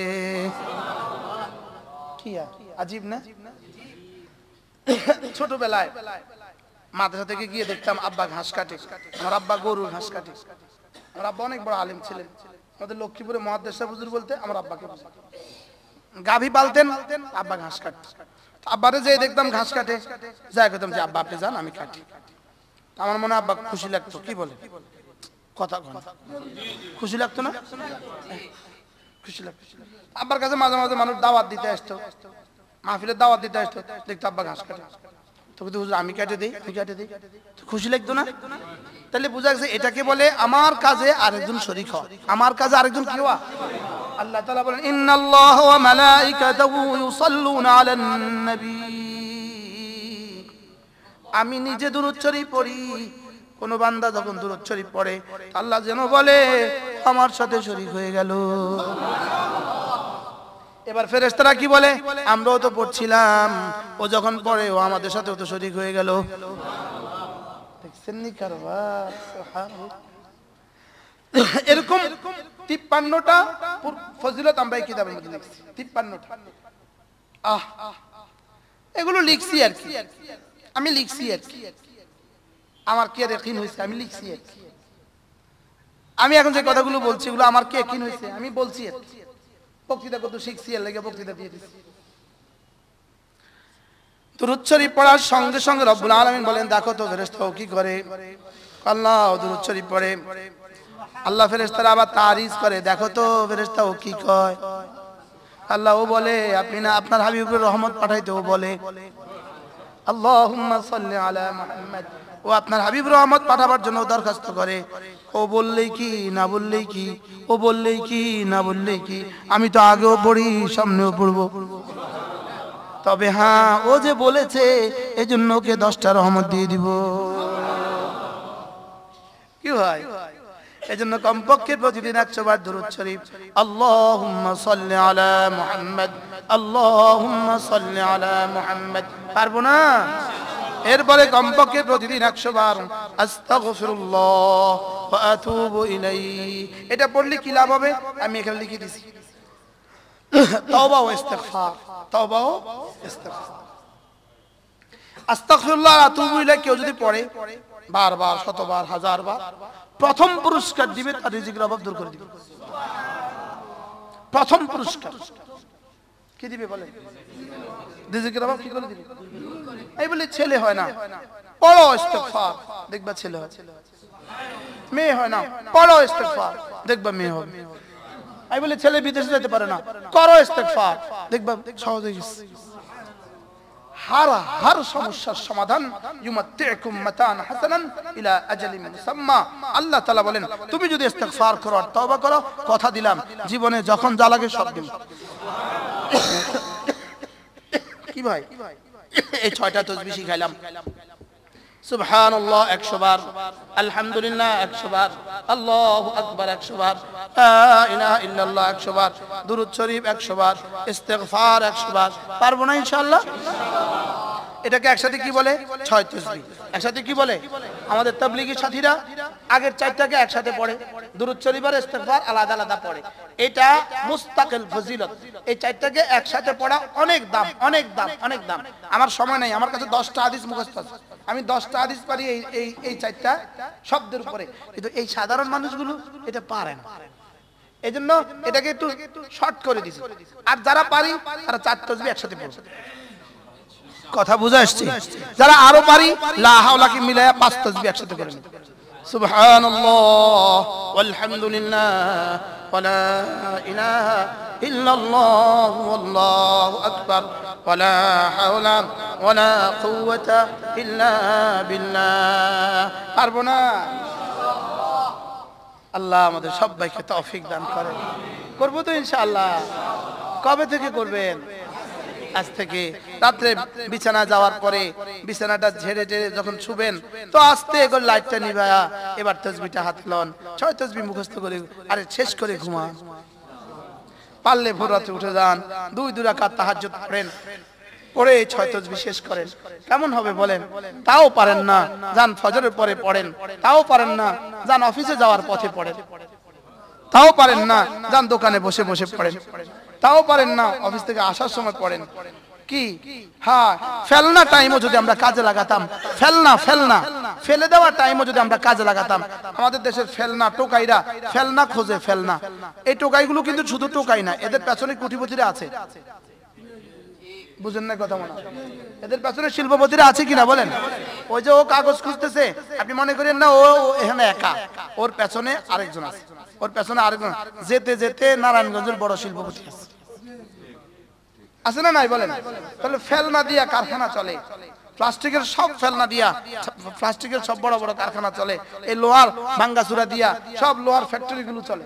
কি আজীব না? ছোটবেলায় মাদ্রাসা থেকে গিয়ে দেখতাম আব্বা ঘাস কাটে, আমার আব্বা গরুর ঘাস কাটে। আমার আব্বা অনেক বড় আলেম ছিলেন, আমাদের লক্ষ্মীপুরে মুহাদ্দিস হুজুর বলতে আমার আব্বাকে গাভী পালতেন, আব্বা ঘাস কাটতেন। আব্বারে যেয়ে দেখতাম ঘাস কাটে, যাই করতাম যে আব্বা আপনি যান আমি কাটি। আমার মনে আব্বা খুশি লাগতো। কি বলে কথা কন, খুশি লাগতো না? খুশি লাগতো। আব্বার কাছে মাঝে মাঝে মানুষ দাওয়াত দিতে আসতো, মাহফিলের দাওয়াত দিতে আসতো, দেখতো আব্বা ঘাস কাটে, তো কিন্তু হুজুর আমি কাটে দিই আমি কাটে দিই, খুশি লাগতো না? তাহলে বোঝা গেছে এটাকে বলে আমার কাজে আরেকজন শরীক হওয়া, আমার কাজে আরেকজন কি হওয়া। আল্লাহ তাআলা বলেন ইন্নাল্লাহ ওয়া মালাইকাতাহু ইউসাল্লুনা আলান নবী, আমি নিজে দুরূদ শরীফ পড়ি, কোন বান্দা যখন দুরূদ শরীফ পড়ে আল্লাহ যেন বলে আমার সাথে শরীক হয়ে গেল। এবার ফেরেশতারা কি বলে, আমরাও তো পড়ছিলাম, ও যখন পড়ে ও আমাদের সাথেও তো শরীক হয়ে গেল। দেখছেন নি কারবার, সুবহানাল্লাহ। এরকম 53টা ফজিলত আমরা এই কিতাবের মধ্যে লিখছি, 53টা। এগুলো লিখছি আর কি, আমি লিখছি আর কি, আমার কি ইয়াকিন হইছে আমি লিখছি আর কি। আমি এখন যে কথাগুলো বলছি এগুলো আমার কি ইয়াকিন হইছে আমি বলছি আর কি। বক্তৃতা কত শিখছি এর লাগি বক্তৃতা দিয়ে দিছি। দুরূদ শরীফ পড়ার সঙ্গে সঙ্গে রব্বুল আলামিন বলেন দেখো তো ফেরেশতাও কি করে। আল্লাহ দুরূদ শরীফ পড়ে, আল্লাহ ফেরেশতারা আবার তারিজ করে, দেখো তো ফেরেশতাও কি কয়। আল্লাহ ও বলে আপনি না আপনার হাবিবের রহমত পাঠাইতে, ও বলে আল্লাহুম্মা সাল্লি আলা মুহাম্মদ, ও আপনার হাবিব রহমত পাঠাবার জন্য দরখাস্ত করে। ও বললেই কি না বললেই কি, ও বললেই কি না বললেই কি, আমি তো আগেও পড়ি সামনেও পড়বো। তবে হ্যাঁ ও যে বলেছে এজন্য ওকে 10টা রহমত দিয়ে দিব। কি হয়? এজন্য কমপক্ষে প্রতিদিন 100 বার দুরূদ শরীফ, আল্লাহুম্মা সাল্লি আলা মুহাম্মদ আল্লাহুম্মা সাল্লি আলা মুহাম্মদ, পারবো না? এরপরে কমপক্ষে প্রতিদিন 100 বার আস্তাগফিরুল্লাহ ওয়া আতুবু ইলাইহি। এটা পড়লে কি লাভ হবে আমি এখানে লিখে দিছি, তওবা ও ইস্তিগফার, তওবা ও ইস্তিগফার। আস্তাগফিরুল্লাহ ওয়া আতুবু ইলাইহি কেউ যদি পড়ে বারবার, শতবার, হাজারবার, প্রথম পুরস্কার দিবে তার রিজিকের অভাব দূর করে দিবে। প্রথম পুরস্কার কি দিবে বলে? রিজিকের অভাব কি করে দিবে? এই বলে ছেলে হয় না, পড়ো ইস্তিগফার, দেখবা ছেলে হয়। মেয়ে হয় না, পড়ো ইস্তিগফার, দেখবা মেয়ে হবে। এই বলে ছেলে বিদেশে যেতে পারে না, করো ইস্তিগফার, দেখবা সহজ হয়ে গেছে। हर समस्यार समाधान युमत्तिउकुम मतान हासानान इला अजलिन मुसाम्मा। আল্লাহ তাআলা বলেন তুমি যদি ইস্তিগফার করো আর তওবা করো, কথা দিলাম জীবনে যখন যা লাগে সব দেব। কি ভাই এই 6টা তাসবিহ শিখাইলাম। সুবহানাল্লাহ 100 বার, আলহামদুলিল্লাহ 100 বার, আল্লাহু আকবার 100 বার, লা ইলাহা ইল্লাল্লাহ 100 বার, দুরূদ শরীফ 100 বার, ইস্তিগফার 100 বার। পারবো না ইনশাআল্লাহ? এটাকে একসাথে কি বলে? 6 তাসবিহ। একসাথে কি বলে? আমাদের তাবলীগী সাথীরা আগের 4টাকে একসাথে পড়ে, দুরূদ শরীফ আর ইস্তিগফার আলাদা আলাদা পড়ে। এটা মুস্তাকিল ফজিলত। এই 4টাকে একসাথে পড়া অনেক দাম, অনেক দাম, অনেক দাম। আমার সময় নাই, আমার কাছে 10টা হাদিস মুখস্থ আছে, আমি 10টা হাদিস পারি এই 4টা শব্দের উপরে, কিন্তু এই সাধারণ মানুষগুলো এটা পারে না। এইজন্য এটাকে একটু শর্ট করে দিছি। আর যারা পারি তারা 4 তাসবিহ একসাথে পড়ে। কথা বুঝা আসছে? যারা আরো পারি লা হাওলা কি মিলায়া 5 তাসবিহ একসাথে করে নিতে। সুবহানাল্লাহ ওয়ালহামদুলিল্লাহ ওয়ালা ইলাহা ইল্লাল্লাহ ওয়াল্লাহু আকবার ওয়ালা হাওলা ওয়ালা কুওয়াতা ইল্লা বিল্লাহ। পারবো না? আল্লাহ আমাদের সবাইকে তৌফিক দান করেন। করবো তো ইনশাআল্লাহ। কবে থেকে করবেন? আজ থেকে। রাত্রে বিছানা যাওয়ার পরে বিছানাটা ঝেড়ে ঝেড়ে যখন শুবেন তো আস্তে করে লাইটটা নিভায়া এবার তাসবিহটা হাতে লন, 6 তাসবিহ মুখস্থ করে আরে শেষ করে ঘুমান। পারলে ভোর রাতে উঠে যান, 2 রাকাত তাহাজ্জুদ পড়েন, পড়ে 6 তাসবিহ শেষ করেন। কেমন হবে বলেন? তাও পারেন না, যান ফজরের পরে পড়েন। তাও পারেন না, যান অফিসে যাওয়ার পথে পড়েন। তাও পারেন না, যান দোকানে বসে বসে পড়েন। তাও পারেন না, অফিস থেকে আসার সময় পড়েন। কি হ্যাঁ, ফেলনা টাইমও যদি আমরা কাজে লাগাতাম, ফেলনা ফেলে দেওয়া টাইমও যদি আমরা কাজে লাগাতাম। আমাদের দেশের ফেলনা টোকাইরা ফেলনা খোঁজে, ফেলনা। এই টোকাইগুলো কিন্তু শুধু টোকাই না, এদের পেছনে কোটিপতিরা আছে। বুঝেন না কথা? মনে এদের পেছনে শিল্পপতিরা আছে কিনা বলেন? ওই যে ও কাগজ খুঁজতেছে, আপনি মনে করেন না ও এখানে একা, ওর পেছনে আরেকজন আছে, ওর পেছনে আরেকজন। যেতে যেতে নারায়ণগঞ্জের বড় শিল্পপতি আছে না নাই বলেন? তাহলে ফেলনা দিয়া কারখানা চলে, প্লাস্টিকের সব ফেলনা দিয়া, প্লাস্টিকের সব বড় বড় কারখানা চলে। এই লোহার ভাঙ্গাচুরা দিয়া সব লোহার ফ্যাক্টরি গুলো চলে।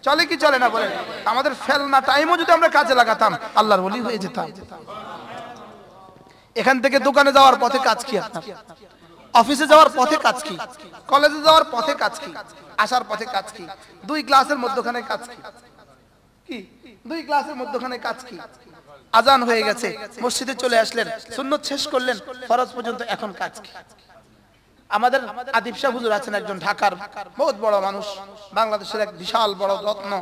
চলে কি চলে না বলেন? আমাদের ফেলনা টাইমও যদি আমরা কাজে লাগাতাম আল্লাহর ওলি হয়ে যেতাম। এখান থেকে দোকানে যাওয়ার পথে কাজ কি আপনার? অফিসে যাওয়ার পথে কাজ কি? কলেজে যাওয়ার পথে কাজ কি? আসার পথে কাজ কি? 2 ক্লাসের মধ্যখানে কাজ কি? কি 2 ক্লাসের মধ্যখানে কাজ কি? আজান হয়ে গেছে, মসজিদে চলে আসলেন, সুন্নত শেষ করলেন, ফরজ পর্যন্ত এখন কাজ কি? আমাদের আদিব শাহ হুজুর আছেন একজন, ঢাকার বহুত বড় মানুষ, বাংলাদেশের এক বিশাল বড় রত্ন,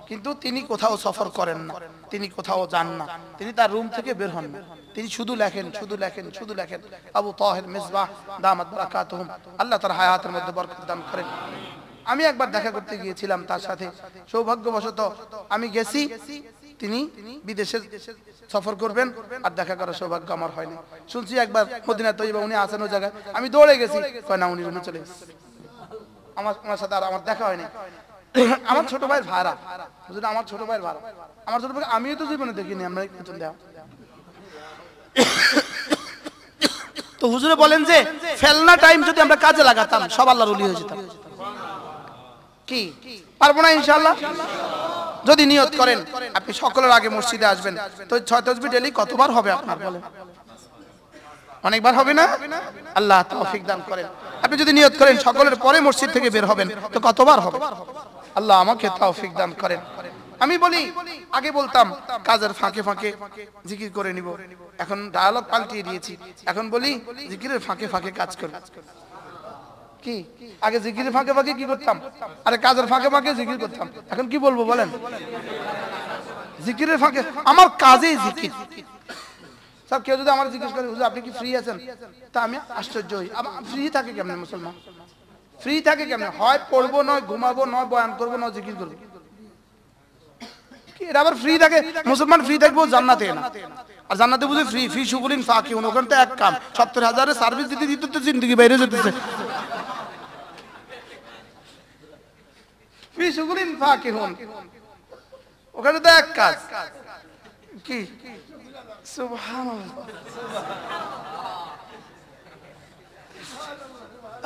কিন্তু তিনি কোথাও সফর করেন না, তিনি কোথাও যান না, তিনি তার রুম থেকে বের হন না, তিনি শুধু লেখেন, শুধু লেখেন, শুধু লেখেন। আবু তাহের মিসবাহ দামাত বারাকাতুহুম, আল্লাহ তার হায়াতের মধ্যে বরকত দান করেন। আমি একবার দেখা করতে গিয়েছিলাম তার সাথে, সৌভাগ্যবশত আমি গেছি, তিনি বিদেশে সফর করবেন আর দেখা করার সৌভাগ্য আমার হয়নি। শুনছি একবার মদিনা তৈয়বা উনি আছেন ওই জায়গায়, আমি দৌড়ে গেছি, কয় না উনি রুমে চলে গেছে। আমার সাথে আর আমার দেখা হয়নি। আমার ছোট ভাইয়ের ভাড়া, বুঝলেন, আমার ছোট ভাইয়ের ভাড়া, আমার ছোট ভাই আমিও তো জীবনে দেখিনি। আমরা নতুন দেওয়া তো হুজুরে বলেন যে ফেলনা টাইম যদি আমরা কাজে লাগাতাম সব আল্লাহর ওলি হয়ে যেতাম। কি পারবো না ইনশাআল্লাহ? যদি নিয়ত করেন আপনি সকলের আগে মসজিদে আসবেন, তো 6 তাসবিহ ডেইলি কতবার হবে আপনার বলেন? অনেকবার হবে না? আল্লাহ তৌফিক দান করেন। আপনি যদি নিয়ত করেন সকলের পরে মসজিদ থেকে বের হবেন, তো কতবার হবে? আল্লাহ আমাকে তৌফিক দান করেন। আমি বলি, আগে বলতাম কাজের ফাঁকে ফাঁকে জিকির করে নিব, এখন ডায়ালগ পাল্টিয়ে দিয়েছি, এখন বলি জিকিরের ফাঁকে ফাঁকে কাজ করব। কি আগে জিকিরের ফাঁকে ফাঁকে কি করতাম? আরে কাজের ফাঁকে ফাঁকে জিকির করতাম, এখন কি বলবো বলেন? জিকিরের ফাঁকে আমার কাজেই জিকির। সব কেউ যদি আমার জিজ্ঞেস করে হুজুর আপনি কি ফ্রি আছেন, তা আমি আশ্চর্য হই। ফ্রি থাকে কেমনে মুসলমান? ফ্রি থাকে কেমনে? হয় পড়বো, নয় ঘুমাবো, নয় বয়ান করবো, নয় জিকির করবো। কি এটা আবার ফ্রি থাকে? মুসলমান ফ্রি থাকবো জান্নাতে না, আর জান্নাতে বুঝে ফ্রি ফি শুগুলিন ফাঁকি, ওখানে তো এক কাম 70,000 সার্ভিস দিতে দিতে তো জিন্দগি বাইরে যেতেছে। ফি শুগুলিন ফাঁকি হন, ওখানে তো এক কাজ। কি সুবহানাল্লাহ,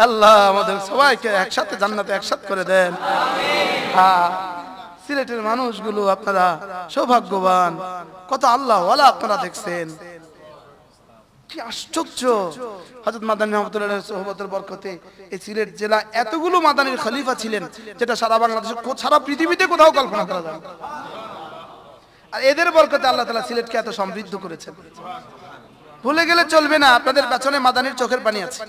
আল্লাহ আমাদের সবাইকে একসাথে জান্নাতে একসাথে করে দেন। হ্যাঁ, সিলেটের মানুষগুলো আপনারা সৌভাগ্যবান, কত আল্লাহ ওয়ালা আপনারা দেখছেন, কি আশ্চর্য। হযরত মাদানী রহমাতুল্লাহ সোহবতের বরকতে এই সিলেট জেলা এতগুলো মাদানীর খলিফা ছিলেন, যেটা সারা বাংলাদেশে, সারা পৃথিবীতে কোথাও কল্পনা করা যায় না। আর এদের বরকতে আল্লাহ তাআলা সিলেটকে এত সমৃদ্ধ করেছেন। ভুলে গেলে চলবে না, আপনাদের পেছনে মাদানির চোখের পানি আছে,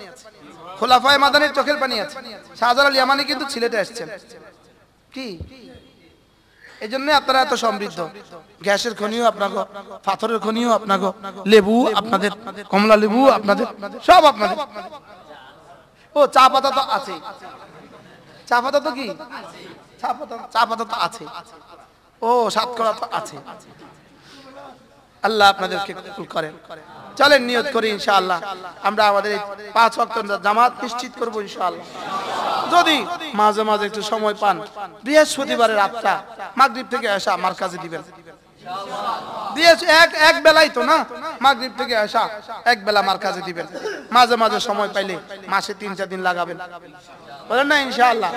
খোলাফায়ে মাদানির চোখের পানি আছে। শাহজালাল ইয়ামানি কিন্তু সিলেটে আসছেন, কি এই জন্য আপনারা এত সমৃদ্ধ। গ্যাসের খনিও আপনাকে, পাথরের খনিও আপনাকে, লেবু আপনাদের, কমলা লেবু আপনাদের, সব আপনাদের। ও চা পাতা তো আছে, চা পাতা তো কি, চা পাতা তো আছে, ও সাতকরা তো আছে। আল্লাহ আপনাদেরকে কবুল করেন। চলেন নিয়ত করি ইনশাআল্লাহ আমরা আমাদের 5 ওয়াক্ত জামাত নিশ্চিত করব ইনশাআল্লাহ। যদি মাঝে মাঝে একটু সময় পান, বৃহস্পতিবারের রাতটা মাগরিব থেকে এসা মারকাজে দিবেন। এক বেলাই তো না, মাগরিব থেকে এসা এক বেলা মারকাজে দিবেন। মাঝে মাঝে সময় পাইলে মাসে 3-4 দিন লাগাবেন, বলেন না ইনশাআল্লাহ।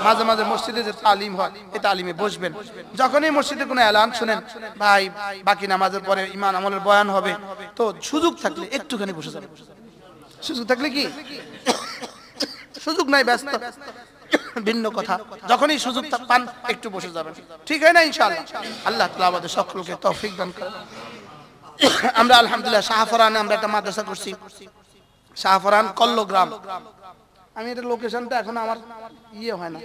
মাঝে মাঝে মসজিদে যে তালিম হয় এই তালিমে বসবেন। যখনই মসজিদে কোনো এলান শুনেন, ভাই বাকি নামাজের পরে ইমান আমলের বয়ান হবে, তো সুযোগ থাকলে একটুখানি বসে যাবেন। সুযোগ থাকলে কি, সুযোগ নাই ব্যস্ত ভিন্ন কথা, যখনই সুযোগ পান একটু বসে যাবেন, ঠিক হয় না ইনশাআল্লাহ। আল্লাহ তাআলা আমাদের সকলকে তৌফিক দান করেন। আমরা আলহামদুলিল্লাহ শাহফরানে আমরা একটা মাদ্রাসা করছি, শাহফরান কল্লগ্রাম। আমি এটা লোকেশনটা এখন আমার হয় না,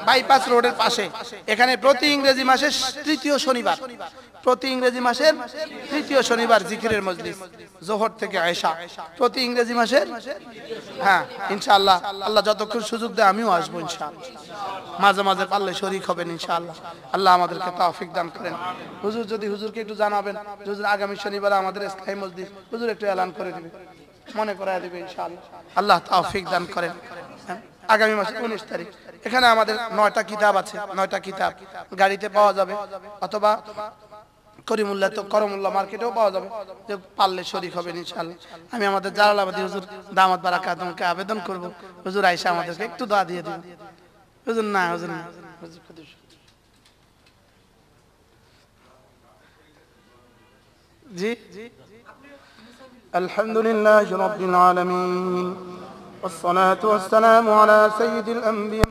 বাইপাস রোডের পাশে। এখানে প্রতি ইংরেজি মাসের তৃতীয় শনিবার, প্রতি ইংরেজি মাসের তৃতীয় শনিবার জিকিরের মজলিস জোহর থেকে আয়েশা, প্রতি ইংরেজি মাসের, হ্যাঁ ইনশাআল্লাহ। আল্লাহ যতক্ষণ সুযোগ দেয় আমিও আসবো ইনশাআল্লাহ, মাঝে মাঝে পারলে শরীক হবেন ইনশাআল্লাহ। আল্লাহ আমাদেরকে তৌফিক দান করেন। হুজুর যদি হুজুরকে একটু জানাবেন, হুজুর আগামী শনিবার আমাদের ইসলামী মজলিস, হুজুর একটু এলান করে দিবে, মনে করায় দিবে ইনশাআল্লাহ। আল্লাহ তৌফিক দান করেন। আগামী মাসে 19 তারিখ এখানে আমাদের 9টা কিতাব আছে, 9টা কিতাব গাড়িতে পাওয়া যাবে, অথবা করিমুল্লাহ তো করমুল্লাহ মার্কেটেও পাওয়া যাবে, যে পারলে শরীক হবেন ইনশাআল্লাহ। আমি আমাদের জালালাবাদী হুজুর দামাত বারাকাতুহুকে আবেদন করব, হুজুর আয়েশা আমাদেরকে একটু দোয়া দিয়ে দিন। হুজুর না, হুজুর না, জি আলহামদুলিল্লাহি রাব্বিল আলামিন والصلاة والسلام على سيد الأنبياء